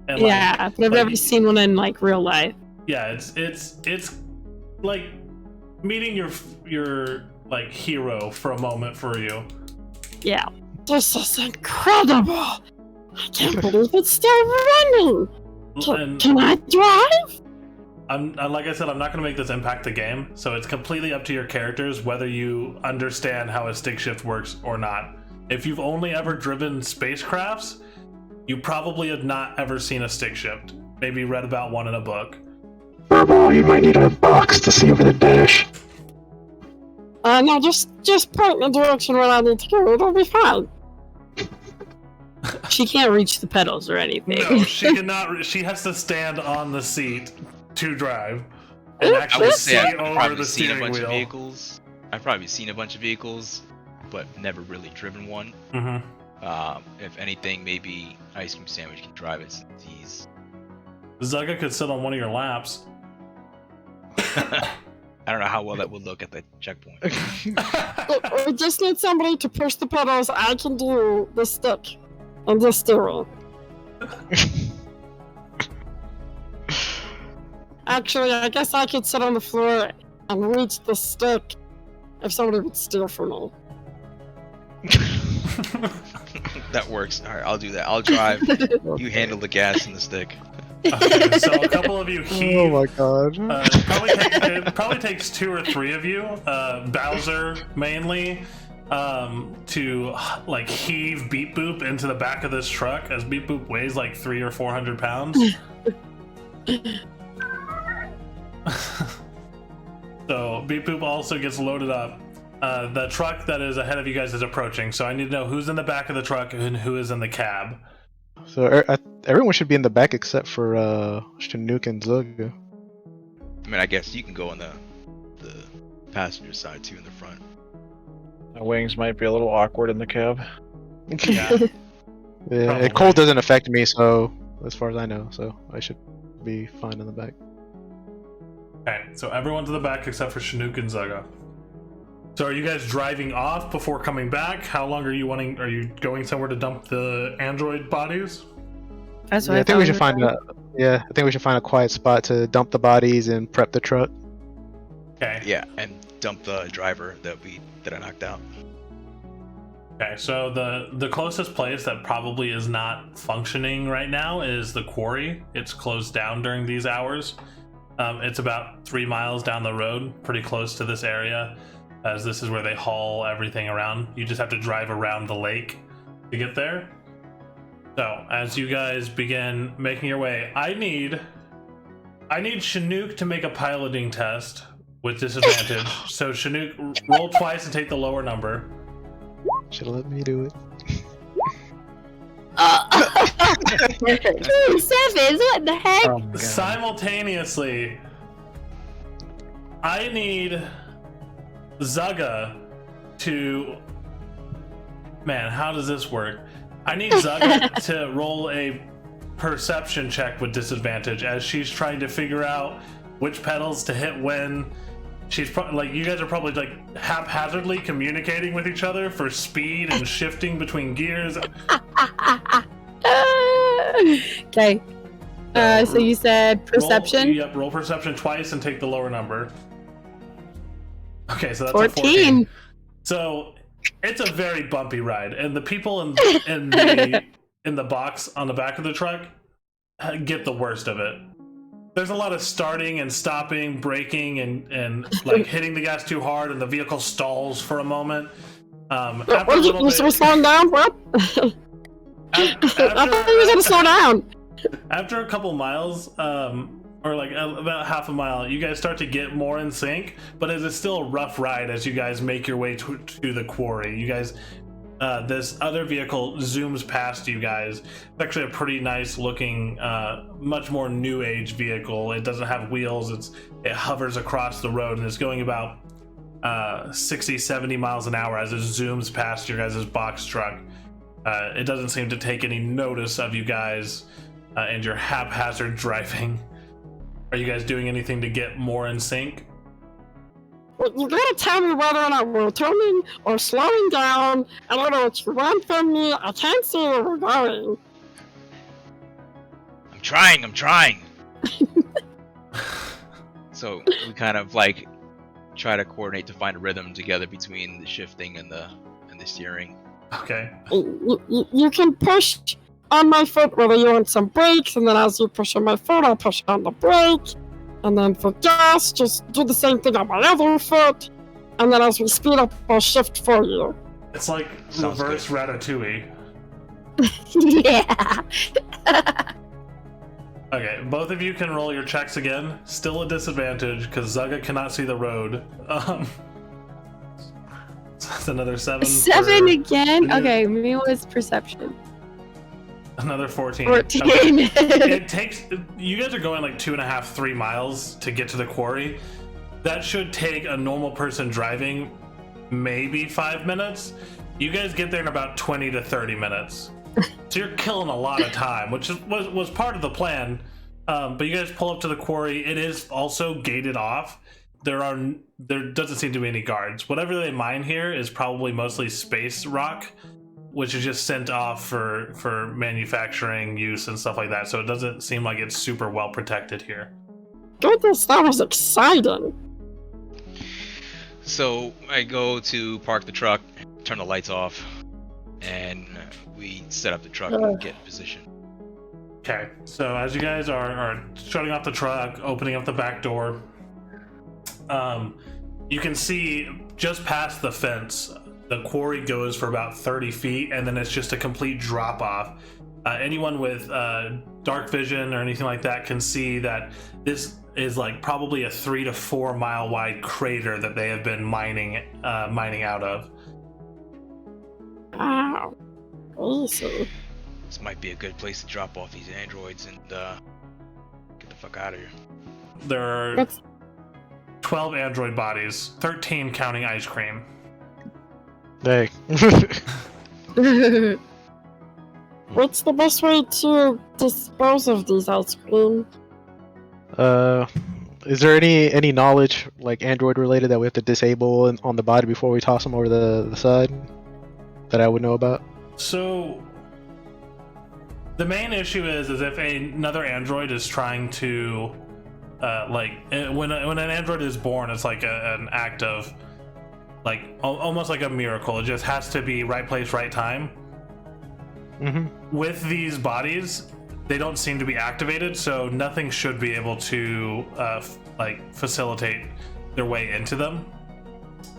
And Yeah, but I've never seen one in like real life. Yeah, it's like meeting your like hero for a moment for you. Yeah. This is incredible! I can't believe it's still running! Can I drive? Like I said, I'm not going to make this impact the game, so it's completely up to your characters whether you understand how a stick shift works or not. If you've only ever driven spacecrafts, you probably have not ever seen a stick shift. Maybe read about one in a book. Furball, you might need a box to see over the dash. No, just point in the direction where I need to go. It'll be fine. She can't reach the pedals or anything. No, she cannot. She has to stand on the seat to drive and I actually would see say I've over probably the seen a steering bunch of wheel. vehicles. I've probably seen a bunch of vehicles, but never really driven one. Mm-hmm. If anything, maybe Ice Cream Sandwich can drive it since he's... ZUGA could sit on one of your laps. I don't know how well that would look at the checkpoint. We just need somebody to push the pedals. I can do the stick and the steering. Actually, I guess I could sit on the floor and reach the stick if somebody would steer for me. That works. Alright, I'll do that. I'll drive. You handle the gas and the stick. Okay, so a couple of you heave. Oh my god. It probably takes 2 or 3 of you, BOWZER mainly, to like heave Beep Boop into the back of this truck, as Beep Boop weighs like 300 or 400 pounds. So Beep Boop also gets loaded up. The truck that is ahead of you guys is approaching, so I need to know who's in the back of the truck and who is in the cab. So everyone should be in the back except for SHINUK and ZUGA. I mean, I guess you can go on the passenger side too in the front. The wings might be a little awkward in the cab. Yeah. Yeah, Probably. cold doesn't affect me, so as far as I know, so I should be fine in the back. Okay, so everyone's in the back except for SHINUK and ZUGA. So are you guys driving off before coming back? How long are you wanting? Are you going somewhere to dump the android bodies? That's Yeah, I think we should find a quiet spot to dump the bodies and prep the truck. Okay. Yeah, and dump the driver that I knocked out. Okay, so the closest place that probably is not functioning right now is the quarry. It's closed down during these hours. It's about 3 miles down the road, pretty close to this area, as this is where they haul everything around. You just have to drive around the lake to get there. So as you guys begin making your way, I need SHINUK to make a piloting test with disadvantage. So SHINUK, roll twice and take the lower number. Should let me do it. 2 sevens, what the heck? Oh my god. Simultaneously, I need ZUGA to... Man, how does this work? I need ZUGA to roll a perception check with disadvantage as she's trying to figure out which pedals to hit when. She's like, you guys are probably like haphazardly communicating with each other for speed and shifting between gears. Okay. So you said perception? Roll perception twice and take the lower number. Okay, so that's 14. So it's a very bumpy ride, and the people in the box on the back of the truck get the worst of it. There's a lot of starting and stopping, braking, and like hitting the gas too hard, and the vehicle stalls for a moment. After a little bit, slowing down, bro? I thought you were gonna slow down. After a couple miles, or like about half a mile, you guys start to get more in sync, but it is still a rough ride as you guys make your way to the quarry. You guys, this other vehicle zooms past you guys. It's actually a pretty nice looking, much more new age vehicle. It doesn't have wheels. It hovers across the road and it's going about 60, 70 miles an hour as it zooms past your guys' box truck. It doesn't seem to take any notice of you guys and your haphazard driving. Are you guys doing anything to get more in sync? Well, you gotta tell me whether or not we're turning or slowing down. I don't know what you want from me. I can't see where we're going. I'm trying. So we kind of like try to coordinate to find a rhythm together between the shifting and the steering. Okay. You can push on my foot whether you want some brakes, and then as you push on my foot, I'll push on the brake. And then for gas, just do the same thing on my other foot. And then as we speed up, I'll shift for you. It's like Sounds reverse good. Ratatouille. Yeah. Okay, both of you can roll your checks again. Still a disadvantage because ZUGA cannot see the road. So that's another 7. 7 again? Yeah. Okay, me was perception. Another 14. 14. Okay. It takes. You guys are going like 2.5, 3 miles to get to the quarry. That should take a normal person driving maybe 5 minutes. You guys get there in about 20 to 30 minutes. So you're killing a lot of time, which was part of the plan. But you guys pull up to the quarry. It is also gated off. There doesn't seem to be any guards. Whatever they mine here is probably mostly space rock, which is just sent off for manufacturing use and stuff like that. So it doesn't seem like it's super well protected here. Goodness, that was exciting. So I go to park the truck, turn the lights off, and we set up the truck and get in position. Okay, so as you guys are shutting off the truck, opening up the back door, you can see just past the fence, the quarry goes for about 30 feet, and then it's just a complete drop off. Anyone with dark vision or anything like that can see that this is like probably a 3 to 4 mile wide crater that they have been mining out of. Wow. Easy. This might be a good place to drop off these androids and get the fuck out of here. There are That's 12 android bodies, 13 counting ice cream. Hey. What's the best way to dispose of these ice cream? Is there any knowledge, like Android related, that we have to disable on the body before we toss them over the side that I would know about? So the main issue is if another android is trying to when an android is born, it's like an act of like almost like a miracle. It just has to be right place, right time. Mm-hmm. With these bodies, they don't seem to be activated, so nothing should be able to facilitate their way into them.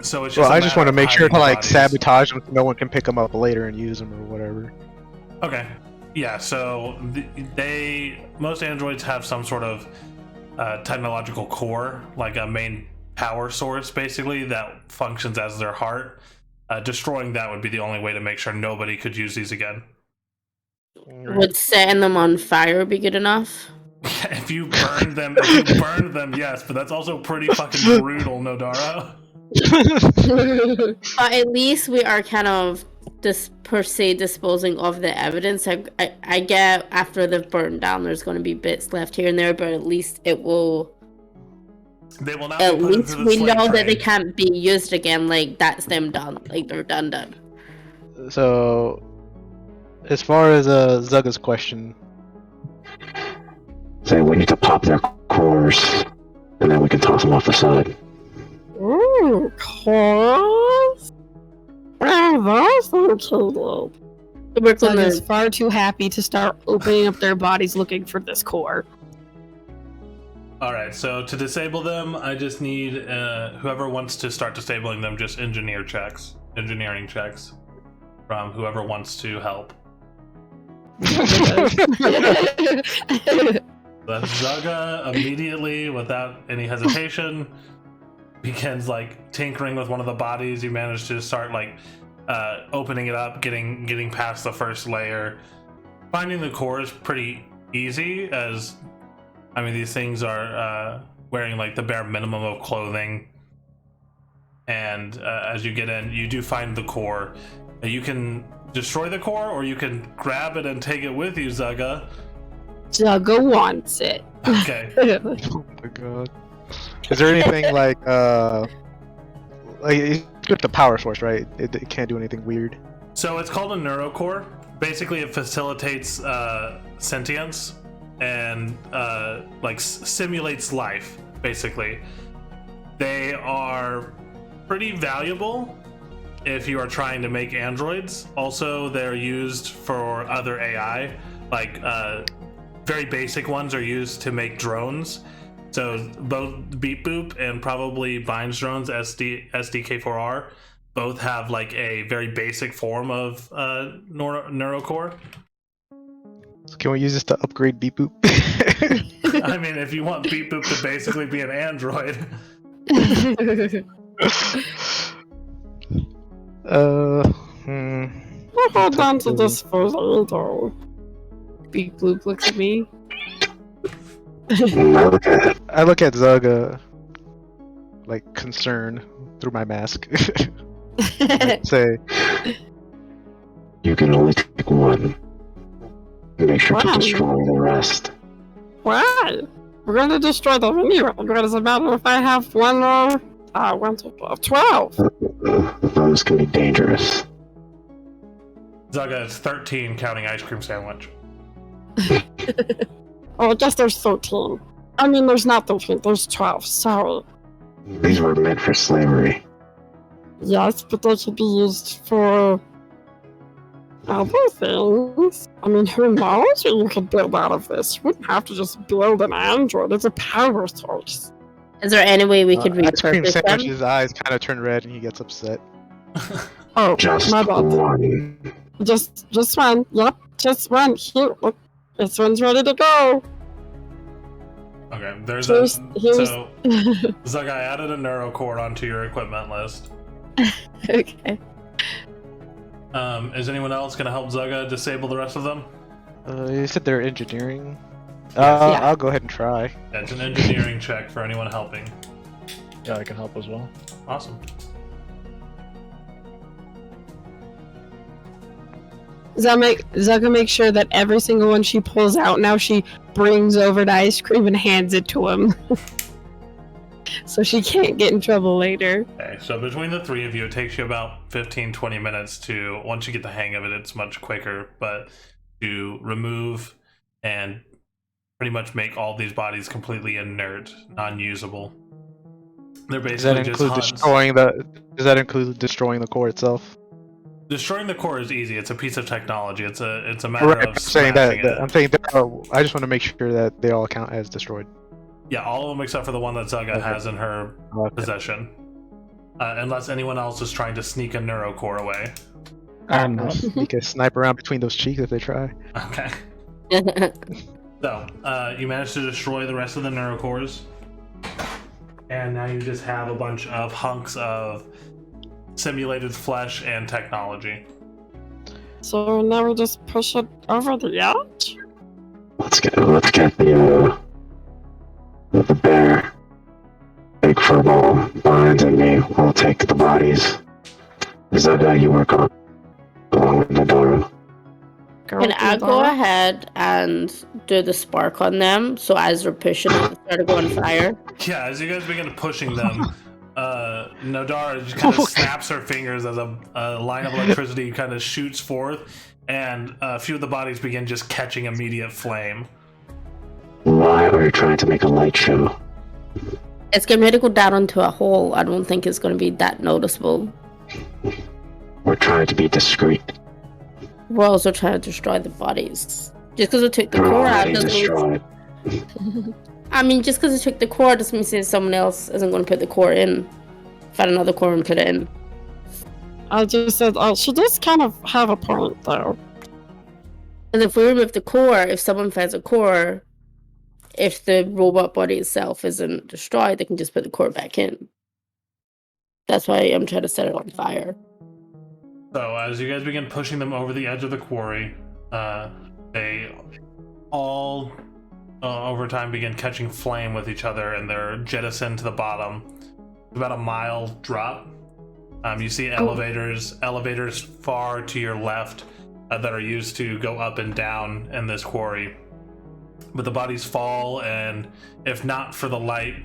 So it's just. Well, I just want to make sure to like bodies. sabotage them so no one can pick them up later and use them or whatever. Okay. Yeah. So most androids have some sort of technological core, like a main power source, basically that functions as their heart. Destroying that would be the only way to make sure nobody could use these again. Would setting them on fire be good enough? If you burned them, yes, but that's also pretty fucking brutal, NODARO. But at least we are kind of per se disposing of the evidence. I get after they've burned down, there's going to be bits left here and there, but at least it will. They will not. At least we know that they train. can't be used again. Like that's them done. Like they're done. So, as far as ZUGA's question, Say we need to pop their cores, and then we can toss them off the side. Ooh, cores? Oh, that's included. Brooklyn Zug is is far too happy to start opening up their bodies looking for this core. Alright, so to disable them, I just need whoever wants to start disabling them, just engineering checks from whoever wants to help. The ZUGA immediately, without any hesitation, begins like tinkering with one of the bodies. You manage to start like opening it up, getting past the first layer. Finding the core is pretty easy, as I mean these things are wearing like the bare minimum of clothing. And as you get in, you do find the core. You can destroy the core, or you can grab it and take it with you, ZUGA. Zugga wants it. Okay. Oh my god. Is there anything like it's with the power source, right? It can't do anything weird. So it's called a neurocore. Basically, it facilitates sentience and like simulates life. Basically, they are pretty valuable if you are trying to make androids. Also, they're used for other AI, like very basic ones are used to make drones. So both Beep Boop and probably Bind's drones, SDK4R, both have like a very basic form of neurocore. So can we use this to upgrade Beep Boop? I mean, if you want Beep Boop to basically be an android. Hold on to this for later. Beep Bloop looks at me. I look at ZUGA like concern through my mask. Say, You can only take one. Make sure to Wow. destroy the rest. Why? We're gonna destroy them anyway. What does it matter if I have one or 12? Those can be dangerous. ZUGA is 13, counting ice cream sandwich. Oh, I guess there's 13. I mean, there's not 13, there's 12, sorry. These were meant for slavery. Yes, but they could be used for other things. I mean, who knows what you could build out of this? You wouldn't have to just build an android, it's a power source. Is there any way we could ice cream repurpose them? sandwich's eyes kind of turn red and he gets upset. Oh, Just my bad. one. Just one. Yep, just one. Here, look. This one's ready to go. Okay, there's Here's- so ZUGA, I added a neurocore onto your equipment list. Okay. Is anyone else gonna help ZUGA disable the rest of them? You said they're engineering. Yeah. I'll go ahead and try. That's an engineering check for anyone helping. Yeah, I can help as well. Awesome. Zugga makes sure that every single one she pulls out now she brings over to ice cream and hands it to him. So she can't get in trouble later. Okay, so between the three of you, it takes you about 15-20 minutes to, once you get the hang of it, it's much quicker, but to remove and pretty much make all these bodies completely inert, non-usable. They're Does that basically just include hunts. destroying the? Does that include destroying the core itself? Destroying the core is easy. It's a piece of technology. It's a matter Right, of I'm saying smashing that. it. I'm saying I just want to make sure that they all count as destroyed. Yeah, all of them except for the one that ZUGA Okay. has in her Okay. possession. Unless anyone else is trying to sneak a neurocore away. I'm not. You can snipe around between those cheeks if they try. Okay. So, you managed to destroy the rest of the neurocores. And now you just have a bunch of hunks of simulated flesh and technology. So now we just push it over the edge? Let's get the bear. Big furball binds and me. We'll take the bodies. Is that how you work on? Along with NODARO. Can I go ahead and do the spark on them so as they're pushing it, they start to go on fire? Yeah, as you guys begin pushing them, NODARO just kind of snaps her fingers as a line of electricity kind of shoots forth, and a few of the bodies begin just catching immediate flame. Why are you trying to make a light show? It's getting ready to go down into a hole. I don't think it's going to be that noticeable. We're trying to be discreet. We're also trying to destroy the bodies. Just because we took the They're core out already doesn't mean... destroyed. I mean, just because we took the core doesn't mean someone else isn't going to put the core in. Find another core and put it in. I just said, she does kind of have a point, though. And if we remove the core, if someone finds a core, if the robot body itself isn't destroyed, they can just put the core back in. That's why I'm trying to set it on fire. So as you guys begin pushing them over the edge of the quarry, they all over time begin catching flame with each other, and they're jettisoned to the bottom. It's about a mile drop. You see elevators far to your left that are used to go up and down in this quarry. But the bodies fall, and if not for the light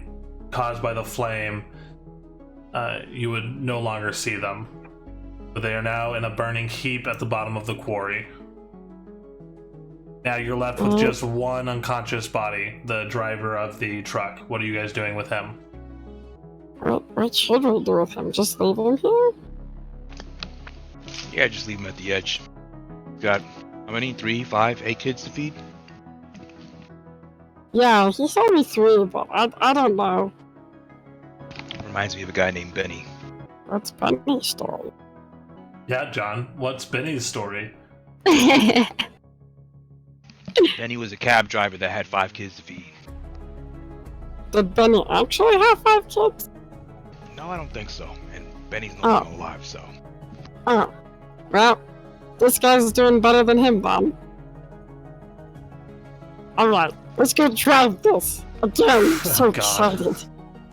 caused by the flame, you would no longer see them. But they are now in a burning heap at the bottom of the quarry. Now you're left with just one unconscious body, the driver of the truck. What are you guys doing with him? What should we do with him? Just leave him here? Yeah, just leave him at the edge. Got how many? 3, 5, 8 kids to feed? Yeah, he told me 3, but I don't know. Reminds me of a guy named Benny. That's Benny's story. Yeah, John, what's Benny's story? Benny was a cab driver that had 5 kids to feed. Did Benny actually have 5 kids? No, I don't think so. And Benny's no longer alive, so. Oh. Well, this guy's doing better than him, then. Alright, let's go drive this. Again, so excited.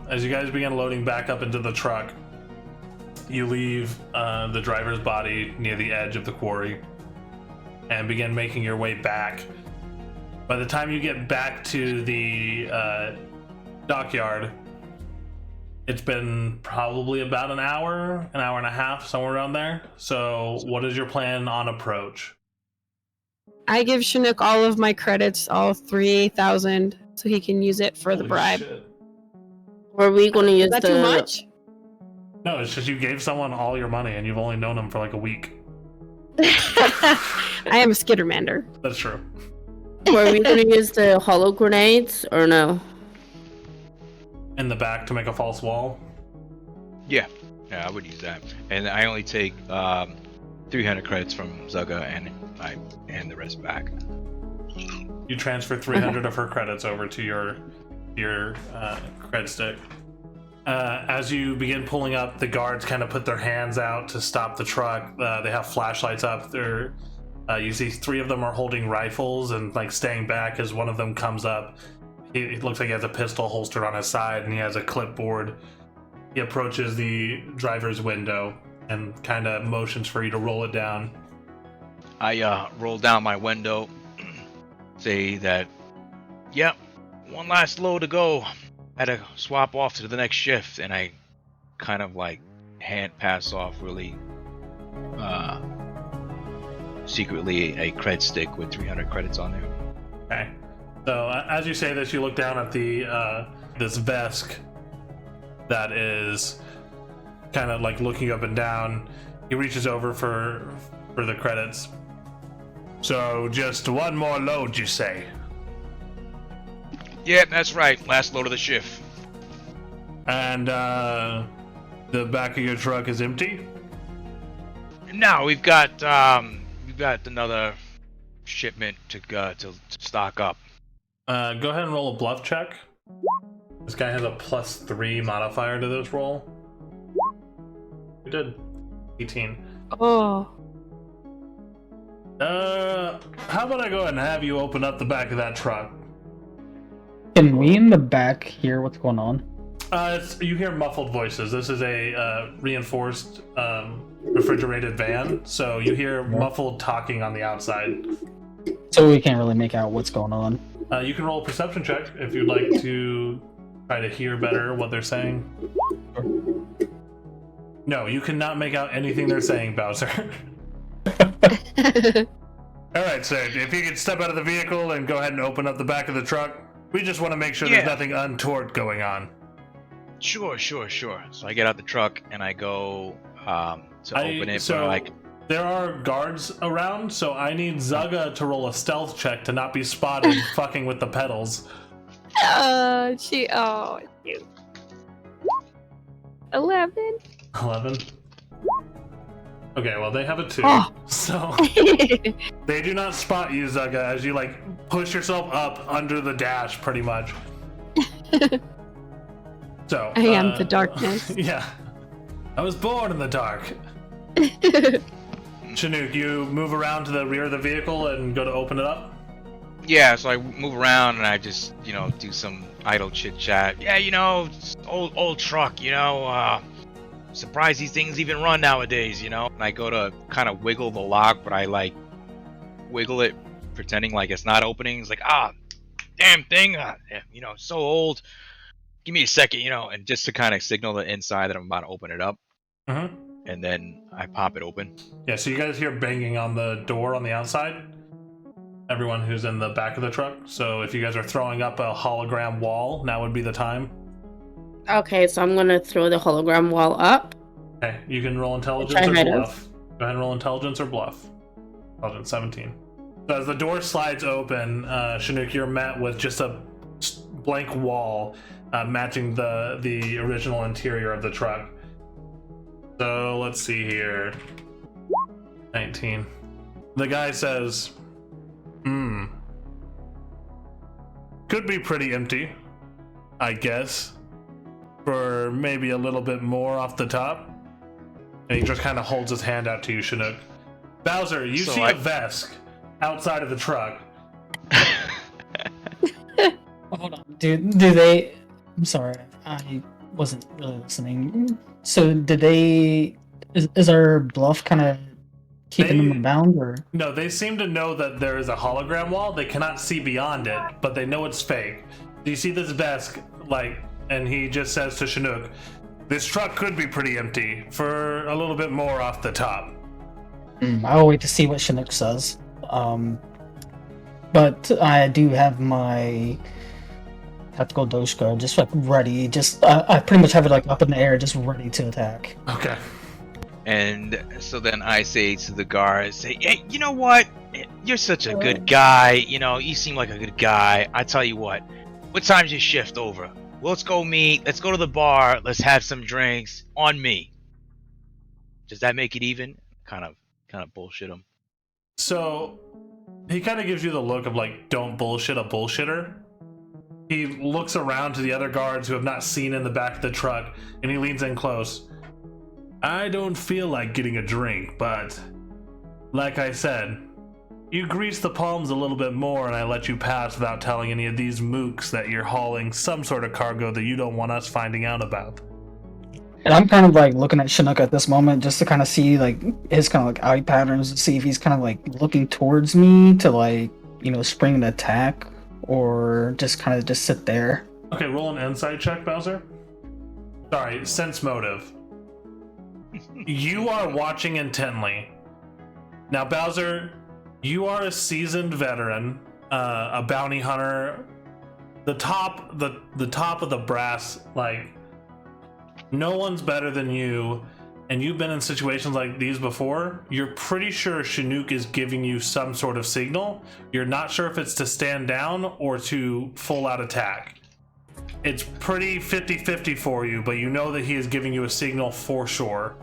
As you guys begin loading back up into the truck, you leave the driver's body near the edge of the quarry and begin making your way back. By the time you get back to the dockyard, it's been probably about an hour and a half, somewhere around there. So what is your plan on approach? I give SHINUK all of my credits, all 3,000, so he can use it for the bribe. Shit. Were we going to use Is that too much? No, it's just you gave someone all your money and you've only known them for like a week. I am a Skittermander. That's true. Were we going to use the hollow grenades or no? In the back to make a false wall? Yeah, I would use that. And I only take 300 credits from ZUGA, and I hand the rest back. You transfer 300 of her credits over to your cred stick. As you begin pulling up, the guards kind of put their hands out to stop the truck. They have flashlights up. You see 3 of them are holding rifles and like staying back as one of them comes up. It looks like he has a pistol holstered on his side and he has a clipboard. He approaches the driver's window and kind of motions for you to roll it down. I roll down my window, say that, yep, one last load to go. Had to swap off to the next shift, and I kind of like hand pass off really secretly a cred stick with 300 credits on there. Okay. So as you say this, you look down at the this Vesk that is kind of like looking up and down. He reaches over for the credits. So just one more load, you say? Yeah, that's right. Last load of the shift. And the back of your truck is empty? No, we've got another shipment to stock up. Go ahead and roll a bluff check. This guy has a +3 modifier to this roll. You did. 18. Oh. How about I go ahead and have you open up the back of that truck? Can we in the back hear what's going on? You hear muffled voices. This is a reinforced refrigerated van, so you hear muffled talking on the outside. So we can't really make out what's going on. You can roll a perception check if you'd like to try to hear better what they're saying. No, you cannot make out anything they're saying, Bowser. Alright, so if you could step out of the vehicle and go ahead and open up the back of the truck. We just want to make sure there's nothing untoward going on. Sure. So I get out the truck and I go to open it, but like there are guards around, so I need ZUGA to roll a stealth check to not be spotted fucking with the pedals. Cute. 11. 11. Okay, well they have a 2, so they do not spot you, ZUGA, as you like push yourself up under the dash, pretty much. So I am the darkness. Yeah, I was born in the dark. SHINUK, you move around to the rear of the vehicle and go to open it up? Yeah, so I move around and I just, do some idle chit chat. Yeah, old truck, surprised these things even run nowadays, And I go to kind of wiggle the lock, but I like wiggle it pretending like it's not opening. It's like, damn thing, so old. Give me a second, and just to kind of signal the inside that I'm about to open it up. Mm-hmm. And then I pop it open. Yeah, so you guys hear banging on the door on the outside. Everyone who's in the back of the truck. So if you guys are throwing up a hologram wall, now would be the time. Okay, so I'm gonna throw the hologram wall up. Okay, you can roll intelligence or bluff. Go ahead and roll intelligence or bluff. Intelligence 17. So as the door slides open, SHINUK, you're met with just a blank wall matching the original interior of the truck. So let's see here. 19. The guy says, could be pretty empty, I guess, for maybe a little bit more off the top. And he just kind of holds his hand out to you, SHINUK. BOWZER, you see a Vesk outside of the truck. Hold on. Do they... I'm sorry, I wasn't really listening. So did they... Is our bluff kind of keeping them in bound, or? No, they seem to know that there is a hologram wall. They cannot see beyond it, but they know it's fake. Do you see this Vesk, and he just says to SHINUK, this truck could be pretty empty for a little bit more off the top. I'll wait to see what SHINUK says. But I do have my tactical Doshka just ready. I pretty much have it up in the air, just ready to attack. Okay. And so then I say to the guards, hey, you know what? You're such a good guy. You seem like a good guy. I tell you what time's your shift over? Well, let's go meet. Let's go to the bar. Let's have some drinks on me. Does that make it even? Kind of bullshit him. So he kind of gives you the look of don't bullshit a bullshitter. He looks around to the other guards who have not seen in the back of the truck, and he leans in close. I don't feel like getting a drink, but like I said, you grease the palms a little bit more and I let you pass without telling any of these mooks that you're hauling some sort of cargo that you don't want us finding out about. And I'm kind of looking at SHINUK at this moment just to kind of see his kind of eye patterns, to see if he's kind of looking towards me to spring an attack, or just kind of just sit there. Okay, roll an insight check, BOWZER. Sorry, sense motive. You are watching intently. Now, BOWZER, you are a seasoned veteran, a bounty hunter, the top of the brass. No one's better than you, and you've been in situations like these before. You're pretty sure SHINUK is giving you some sort of signal. You're not sure if it's to stand down or to full out attack. It's pretty 50-50 for you, but you know that he is giving you a signal for sure.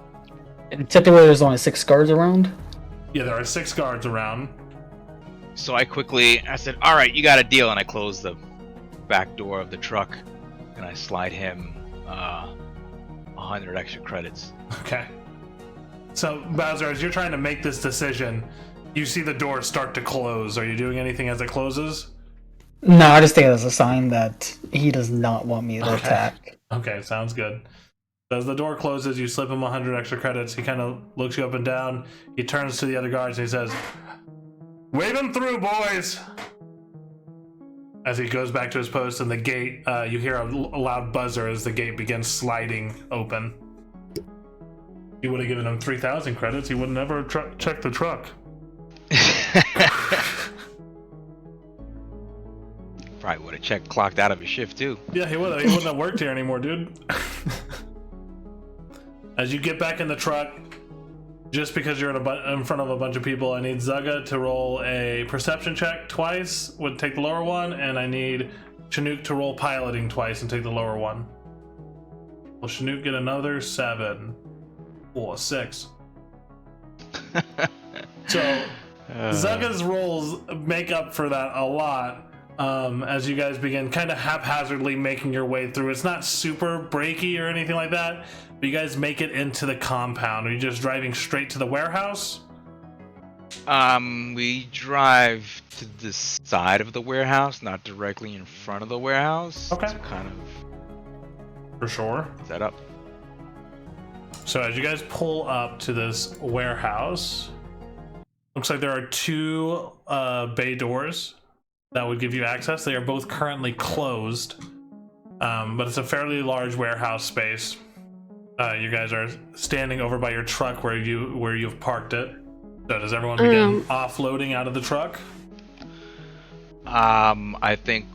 And technically there's only 6 guards around? Yeah, there are 6 guards around. So I said, all right, you got a deal, and I close the back door of the truck, and I slide him 100 extra credits. Okay. So, BOWZER, as you're trying to make this decision, you see the door start to close. Are you doing anything as it closes? No, I just take it as a sign that he does not want me to attack. Okay, sounds good. As the door closes, you slip him 100 extra credits. He kind of looks you up and down. He turns to the other guards and he says, wave him through, boys! As he goes back to his post in the gate, you hear a loud buzzer as the gate begins sliding open. You would have given him 3,000 credits. He would never check the truck. Probably would have clocked out of his shift too. Yeah, he would have. He wouldn't have worked here anymore, dude. As you get back in the truck, just because you're in front of a bunch of people, I need ZUGA to roll a perception check twice, would take the lower one, and I need SHINUK to roll piloting twice and take the lower one. Will SHINUK get another 7? Or 6. So ZUGA's rolls make up for that a lot as you guys begin kind of haphazardly making your way through. It's not super breaky or anything like that, but you guys make it into the compound. Are you just driving straight to the warehouse? We drive to the side of the warehouse, not directly in front of the warehouse. Okay. To kind of For sure. set up. So as you guys pull up to this warehouse, looks like there are 2 bay doors that would give you access. They are both currently closed, but it's a fairly large warehouse space. You guys are standing over by your truck where you've parked it. So does everyone begin offloading out of the truck? I think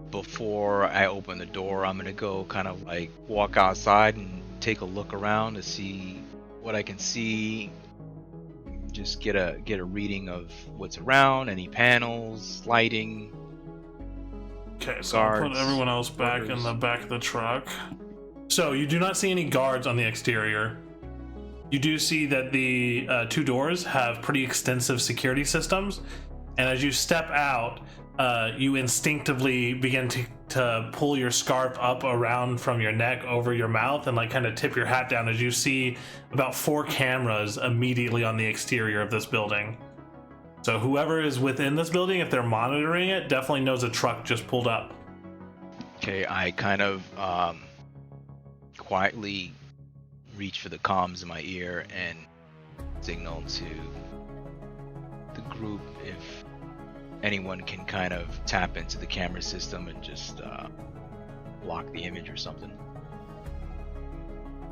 before I open the door, I'm gonna go kind of like walk outside and take a look around to see what I can see. Just get a reading of what's around, any panels, lighting. Okay, so I'll put Guards, everyone else back in the back of the truck. So you do not see any guards on the exterior. You do see that the 2 doors have pretty extensive security systems, and as you step out, you instinctively begin to pull your scarf up around from your neck over your mouth and like kind of tip your hat down as you see about 4 cameras immediately on the exterior of this building. So whoever is within this building, if they're monitoring it, definitely knows a truck just pulled up. Okay, I kind of quietly reach for the comms in my ear and signal to the group if anyone can kind of tap into the camera system and just block the image or something.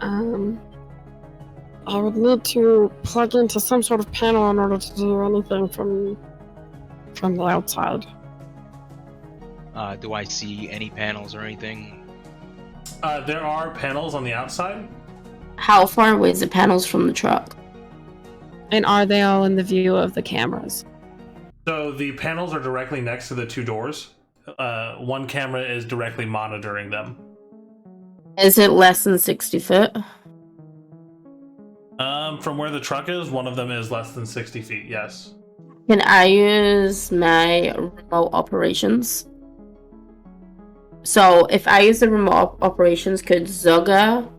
I would need to plug into some sort of panel in order to do anything from the outside. Do I see any panels or anything? There are panels on the outside. How far away is the panels from the truck? And are they all in the view of the cameras? So the panels are directly next to the 2 doors. One camera is directly monitoring them. Is it less than 60 feet? From where the truck is, one of them is less than 60 feet, yes. Can I use my remote operations? So if I use the remote operations, could ZUGA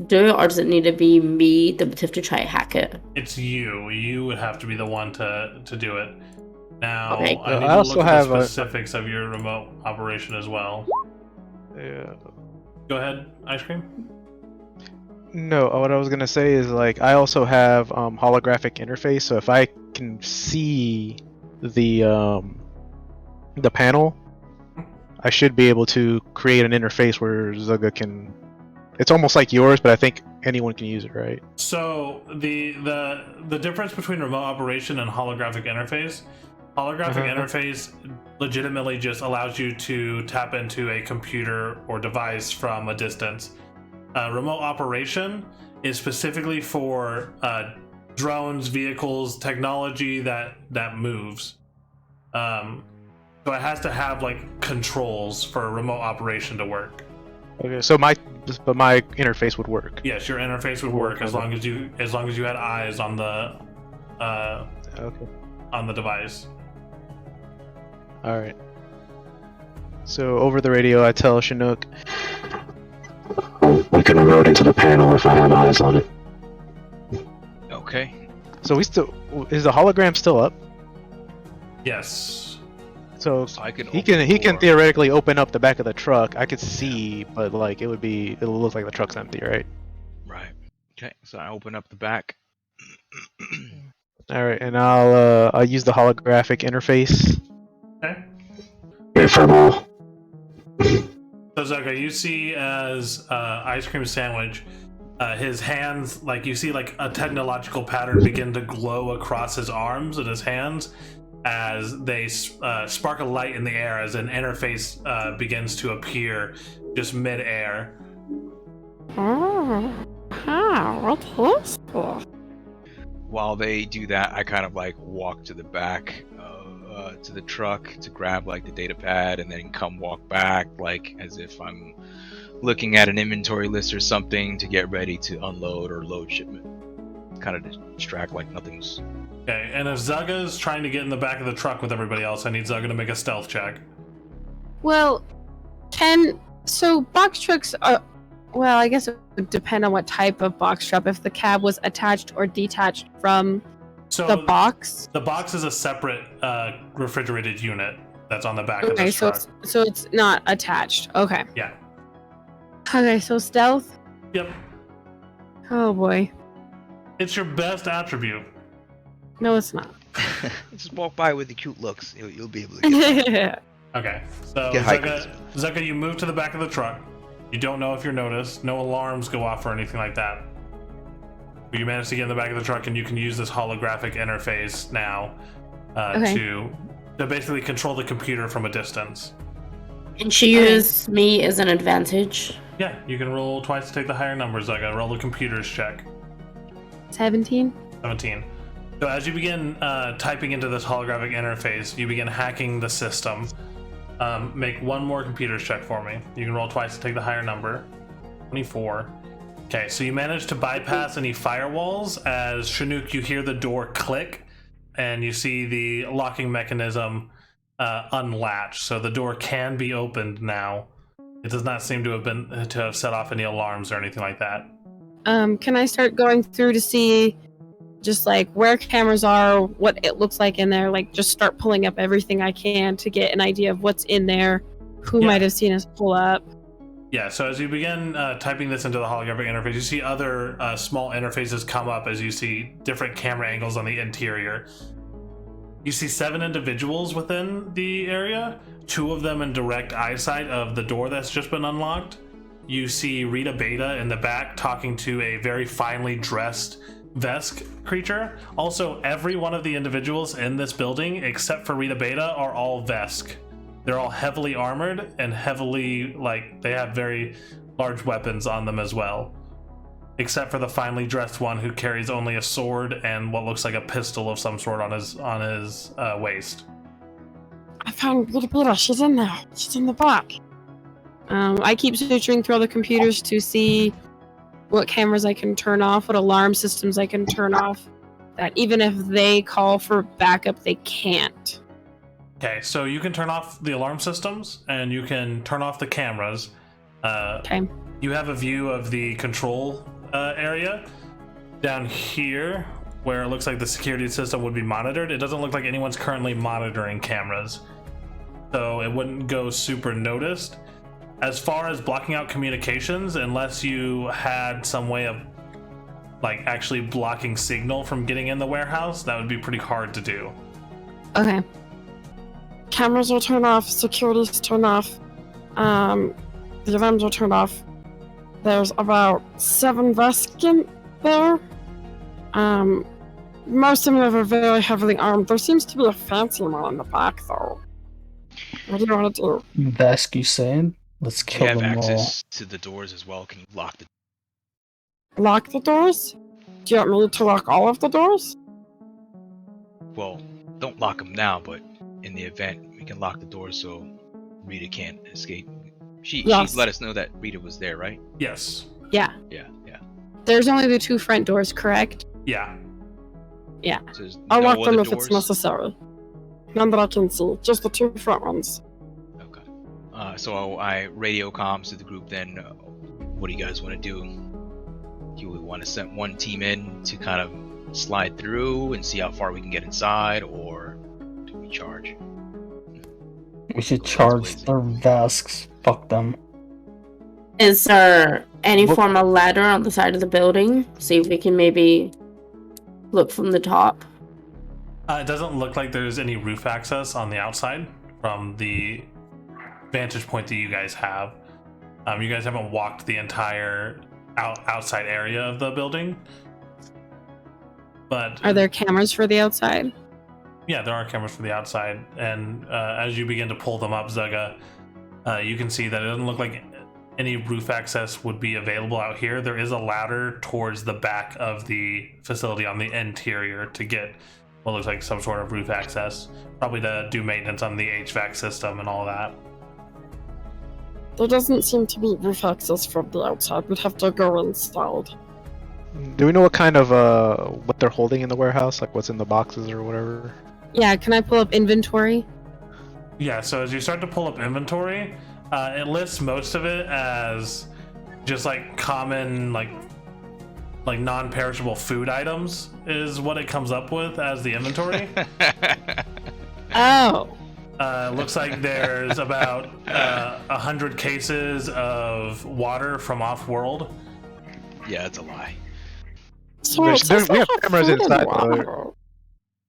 do it, or does it need to be me that would have to try to hack it? It's you. You would have to be the one to do it. Now, Okay. I need I to also look at have the specifics of your remote operation as well. Yeah. Go ahead, Ice Cream. No, what I was gonna say is like I also have holographic interface, so if I can see the panel, I should be able to create an interface where ZUGA can. It's almost like yours, but I think anyone can use it, right? So the difference between remote operation and holographic interface. Holographic interface legitimately just allows you to tap into a computer or device from a distance. Remote operation is specifically for drones, vehicles, technology that moves. So it has to have like controls for a remote operation to work. Okay, so my interface would work. Yes, your interface would work as long as you had eyes on the Okay. on the device. All right. So over the radio, I tell SHINUK, We can remote into the panel if I have eyes on it. Okay. so is the hologram still up? Yes. So I can he open the can door. theoretically open up the back of the truck. I could see, but like it'll look like the truck's empty, right? Right. Okay. So I open up the back. All right, and I'll use the holographic interface. Okay. Wait for ball. So ZUGA, you see as Ice Cream Sandwich, his hands, like you see like a technological pattern begin to glow across his arms and his hands as they spark a light in the air as an interface begins to appear just mid-air. Oh, wow, what is this? while they do that, I kind of like walk to the back to the truck to grab like the data pad, and then come walk back like as if I'm looking at an inventory list or something to get ready to unload or load shipment. Kind of distract like nothing's. Okay, and if ZUGA's trying to get in the back of the truck with everybody else, I need ZUGA to make a stealth check. Well, so box trucks are. Well, I guess it would depend on what type of box truck. If the cab was attached or detached from the box. The box is a separate refrigerated unit that's on the back of the so truck. So it's not attached. Okay. Yeah. Okay, so stealth. Yep. Oh boy. It's your best attribute. No, it's not. Just walk by with the cute looks. You'll be able to get Okay, so Get ZUGA, you move to the back of the truck. You don't know if you're noticed. No alarms go off or anything like that. But you manage to get in the back of the truck, and you can use this holographic interface now to basically control the computer from a distance. And she used me as an advantage. Yeah, you can roll twice to take the higher numbers, ZUGA. Roll the computer's check. 17. 17. So as you begin typing into this holographic interface, you begin hacking the system. Make one more computer's check for me. You can roll twice to take the higher number. 24. Okay, so you manage to bypass any firewalls. As SHINUK, you hear the door click, and you see the locking mechanism unlatch. So the door can be opened now. It does not seem to have set off any alarms or anything like that. Can I start going through to see just like where cameras are, what it looks like in there, like just start pulling up everything I can to get an idea of what's in there, who might have seen us pull up? Yeah, so as you begin typing this into the holographic interface, you see other small interfaces come up as you see different camera angles on the interior. You see 7 individuals within the area, 2 of them in direct eyesight of the door that's just been unlocked. You see Rita Beta in the back talking to a very finely dressed Vesk creature. Also, every one of the individuals in this building, except for Rita Beta, are all Vesk. They're all heavily armored and heavily, like, they have very large weapons on them as well. Except for the finely dressed one who carries only a sword and what looks like a pistol of some sort on his waist. I found Rita Beta. She's in there. She's in the back. I keep searching through all the computers to see what cameras I can turn off, what alarm systems I can turn off, that even if they call for backup, they can't. Okay, so you can turn off the alarm systems, and you can turn off the cameras. Okay. You have a view of the control area down here, where it looks like the security system would be monitored. It doesn't look like anyone's currently monitoring cameras, so it wouldn't go super noticed. As far as blocking out communications, unless you had some way of like actually blocking signal from getting in the warehouse, that would be pretty hard to do. Okay. Cameras are turned off, security's turned off, the alarms are turned off. There's about 7 Vesk in there. Most of them are very heavily armed. There seems to be a fancy one in the back, though. What do you want to do? Vesk, you said? Let's kill You have them all. access to the doors as well. Can you lock the Lock the doors? Do you want me to lock all of the doors? Well, don't lock them now, but in the event, we can lock the doors so Rita can't escape. She let us know that Rita was there, right? Yes. Yeah. Yeah. There's only the 2 front doors, correct? Yeah. Yeah. So there's I'll no lock them other if doors? it's necessary. None that I can see, just the 2 front ones. Okay. So I radio comms to the group then. What do you guys want to do? Do we want to send one team in to kind of slide through and see how far we can get inside, or do we charge? We should charge the Vesks. Fuck them. Is there any What- form of ladder on the side of the building? See if we can maybe look from the top. It doesn't look like there's any roof access on the outside from the vantage point that you guys have. You guys haven't walked the entire outside area of the building. But Are there cameras for the outside? yeah, there are cameras for the outside, and as you begin to pull them up, ZUGA, you can see that it doesn't look like any roof access would be available out here. There is a ladder towards the back of the facility on the interior to get what looks like some sort of roof access, probably to do maintenance on the HVAC system and all that. There doesn't seem to be roof access from the outside. We'd have to go inside. Do we know what kind of what they're holding in the warehouse? Like what's in the boxes or whatever? Yeah, can I pull up inventory? Yeah, so as you start to pull up inventory, it lists most of it as just like common like non-perishable food items is what it comes up with as the inventory. Oh. Looks like there's about 100 cases of water from off-world. Yeah, it's a lie. So we have cameras inside.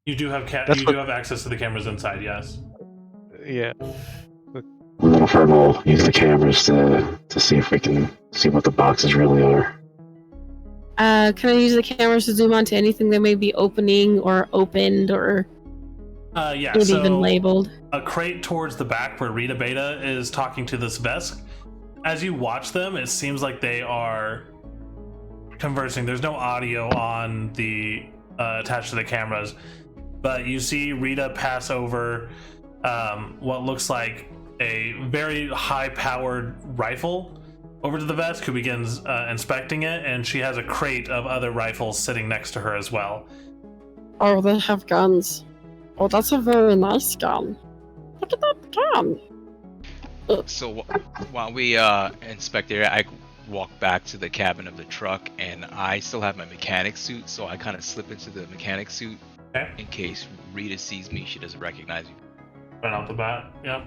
You do have That's what- have access to the cameras inside, yes. Yeah. Little Fur will use the cameras to see if we can see what the boxes really are. Can I use the cameras to zoom onto anything that may be opening or opened or Yeah, maybe so even labeled? a crate towards the back where Rita Beta is talking to this Vesk. As you watch them, it seems like they are conversing. There's no audio on the attached to the cameras, but you see Rita pass over what looks like a very high-powered rifle over to the Vesk, who begins inspecting it, and she has a crate of other rifles sitting next to her as well. Oh, they have guns. Oh, that's a very nice gun. Look at that gun. So while we inspect the area, I walk back to the cabin of the truck, and I still have my mechanic suit, so I kind of slip into the mechanic suit in case Rita sees me. She doesn't recognize me. Right off the bat, yep.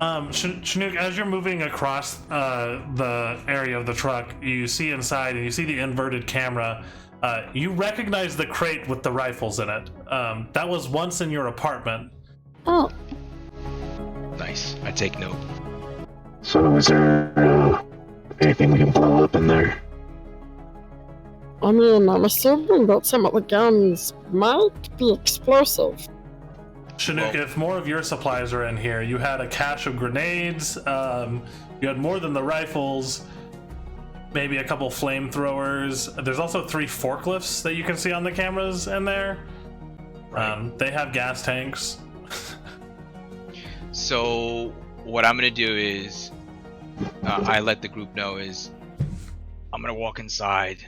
SHINUK, as you're moving across the area of the truck, you see inside and you see the inverted camera. You recognize the crate with the rifles in it. That was once in your apartment. Oh, Nice. I take note. So is there anything we can blow up in there? I mean, I'm assuming that some of the guns might be explosive. SHINUK, if more of your supplies are in here, you had a cache of grenades, you had more than the rifles, maybe a couple flamethrowers. There's also 3 forklifts that you can see on the cameras in there. They have gas tanks. So what I'm gonna do is I let the group know is I'm gonna walk inside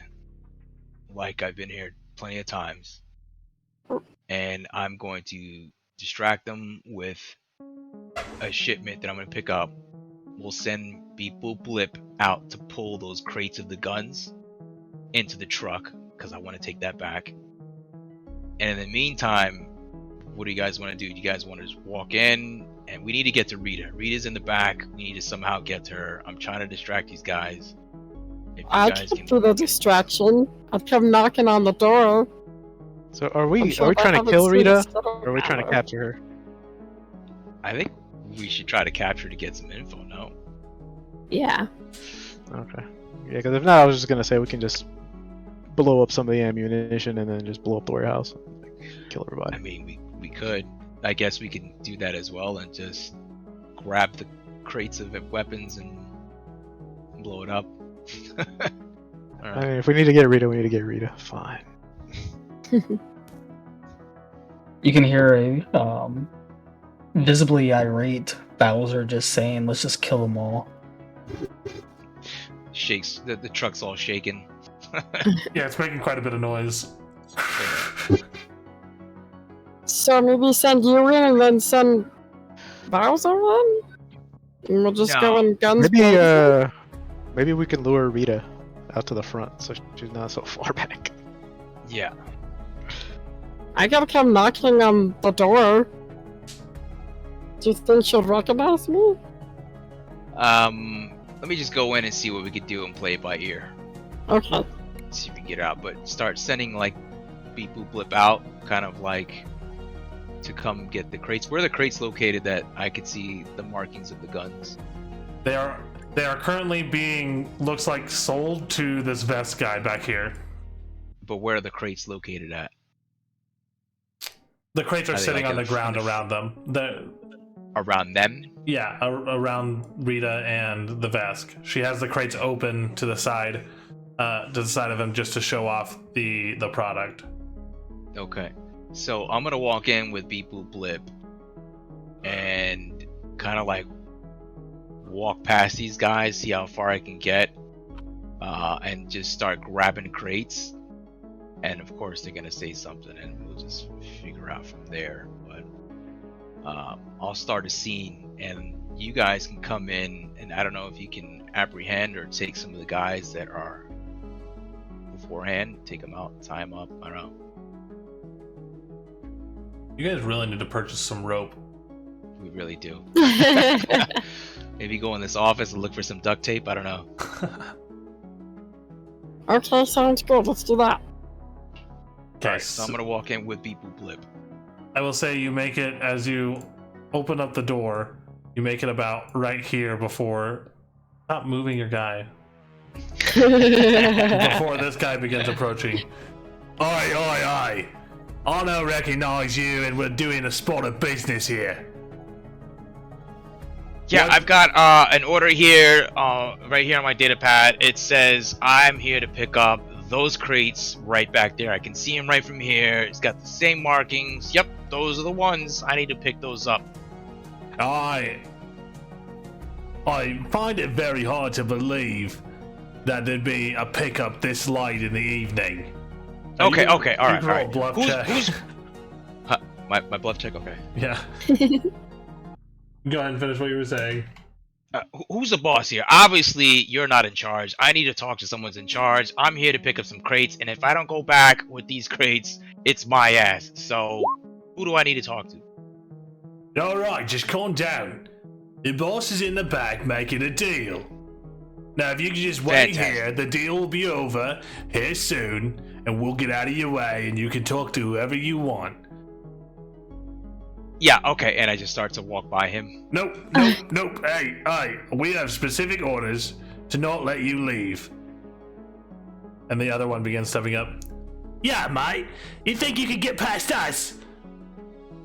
like I've been here plenty of times, and I'm going to distract them with a shipment that I'm gonna pick up. We'll send Beep Boop Blip out to pull those crates of the guns into the truck because I want to take that back. And in the meantime, what do you guys want to do? Do you guys want to just walk in? And we need to get to Rita. Rita's in the back. We need to somehow get to her. I'm trying to distract these guys. If you I guys can do the distraction. I'd come knocking on the door. So are we I'm sure are we I trying to haven't kill seen Rita, a or are we trying to capture her? I think we should try to capture to get some info. No. Yeah. Okay. Yeah, because if not, I was just gonna say we can just blow up some of the ammunition and then just blow up the warehouse, and, like, kill everybody. I mean, we could. I guess we can do that as well and just grab the crates of weapons and blow it up. Alright. I mean, if we need to get Rita, we need to get Rita. Fine. You can hear a visibly irate Bowser just saying, "Let's just kill them all." Shakes. The truck's all shaking. Yeah, it's making quite a bit of noise. So maybe send you in and then send Bowser in? And we'll just go in guns blazing? Maybe we can lure Rita out to the front so she's not so far back. Yeah. I gotta come knocking on the door. Do you think she'll recognize me? Let me just go in and see what we could do and play it by ear. Okay. See if we can get out, but start sending like Beep Boop Blip out, kind of like to come get the crates. Where are the crates located that I could see the markings of the guns? They are currently being, looks like, sold to this Vesk guy back here. But where are the crates located at? The crates are Are they sitting like on the in ground front of- around them. Around them? Yeah, around Rita and the Vesk. She has the crates open to the side of him just to show off the product. Okay. So I'm gonna walk in with Beep Boop Blip and kind of like walk past these guys, see how far I can get, and just start grabbing crates. And of course they're gonna say something and we'll just figure out from there. But I'll start a scene and you guys can come in, and I don't know if you can apprehend or take some of the guys that are beforehand, take them out, tie them up, I don't know. You guys really need to purchase some rope. We really do. Maybe go in this office and look for some duct tape, I don't know. Okay, sounds good. Let's do that. Okay, So I'm gonna walk in with Beep Boop Blip. I will say you make it as you open up the door. You make it about right here before. Stop moving your guy. Before this guy begins approaching. Oi. I don't recognize you, and we're doing a spot of business here. Yeah, What? I've got an order here, right here on my data pad. It says I'm here to pick up those crates right back there. I can see them right from here. It's got the same markings. Yep, those are the ones. I need to pick those up. I find it very hard to believe that there'd be a pickup this late in the evening. Okay, You all right, can roll a bluff check. Huh, my bluff check? Okay. Yeah. Go ahead and finish what you were saying. Who's the boss here? Obviously, you're not in charge. I need to talk to someone's in charge. I'm here to pick up some crates, and if I don't go back with these crates, it's my ass. So, who do I need to talk to? Alright, just calm down. The boss is in the back making a deal. Now, if you can just wait Fantastic. here, the deal will be over here soon, and we'll get out of your way, and you can talk to whoever you want. Yeah, okay, and I just start to walk by him. Nope. Hey, we have specific orders to not let you leave. And the other one begins stepping up. Yeah, mate. You think you can get past us?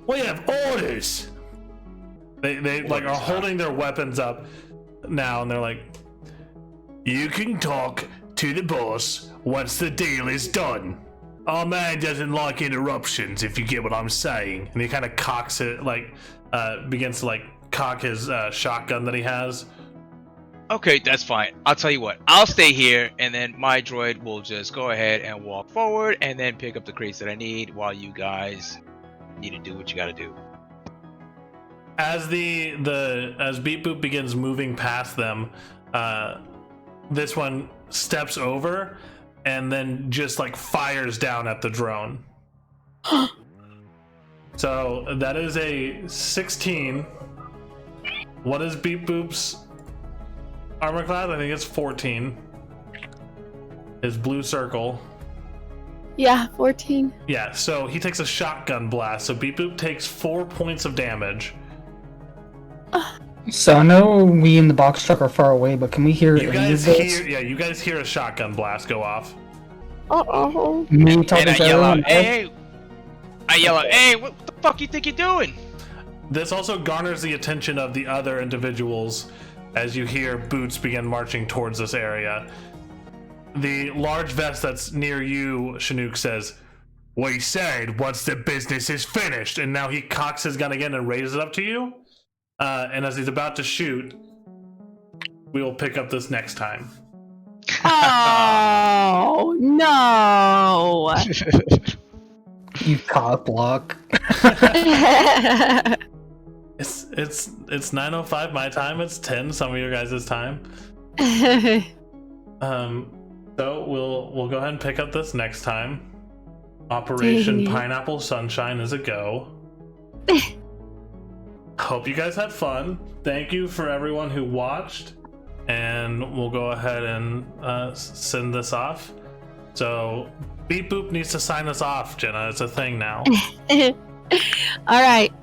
We have orders. They like are holding their weapons up now, and they're like, you can talk to the boss once the deal is done. Our man doesn't like interruptions, if you get what I'm saying. And he kind of cocks it, like, begins to, like, cock his shotgun that he has. Okay, that's fine. I'll tell you what. I'll stay here, and then my droid will just go ahead and walk forward, and then pick up the crates that I need while you guys need to do what you gotta do. As as Beep Boop begins moving past them, this one steps over and then just like fires down at the drone. So that is a 16. What is Beep Boop's armor class? I think it's 14. His blue circle. Yeah, 14. Yeah, so he takes a shotgun blast. So Beep Boop takes 4 points of damage. So I know we in the box truck are far away, but can we hear You any guys of this? you guys hear a shotgun blast go off. Uh-oh. Me And talking I to yell out, everyone? hey! I yell out, hey, what the fuck you think you're doing? This also garners the attention of the other individuals as you hear boots begin marching towards this area. The large vest that's near you, SHINUK, says, we said once the business is finished, and now he cocks his gun again and raises it up to you. And as he's about to shoot, we will pick up this next time. Oh, no. You cock block. It's 9:05 my time. It's 10 some of your guys' time. So we'll go ahead and pick up this next time. Operation Dang. Pineapple Sunshine is a go. Hope you guys had fun. Thank you for everyone who watched, and we'll go ahead and send this off. So Beep Boop needs to sign this off, Jenna. It's a thing now. All right.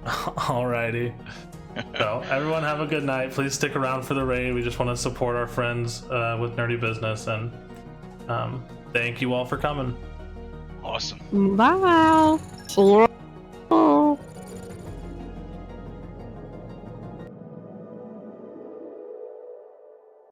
Alrighty. So everyone have a good night. Please stick around for the raid. We just want to support our friends with Nerdy Business, and thank you all for coming. Awesome. Bye. See you.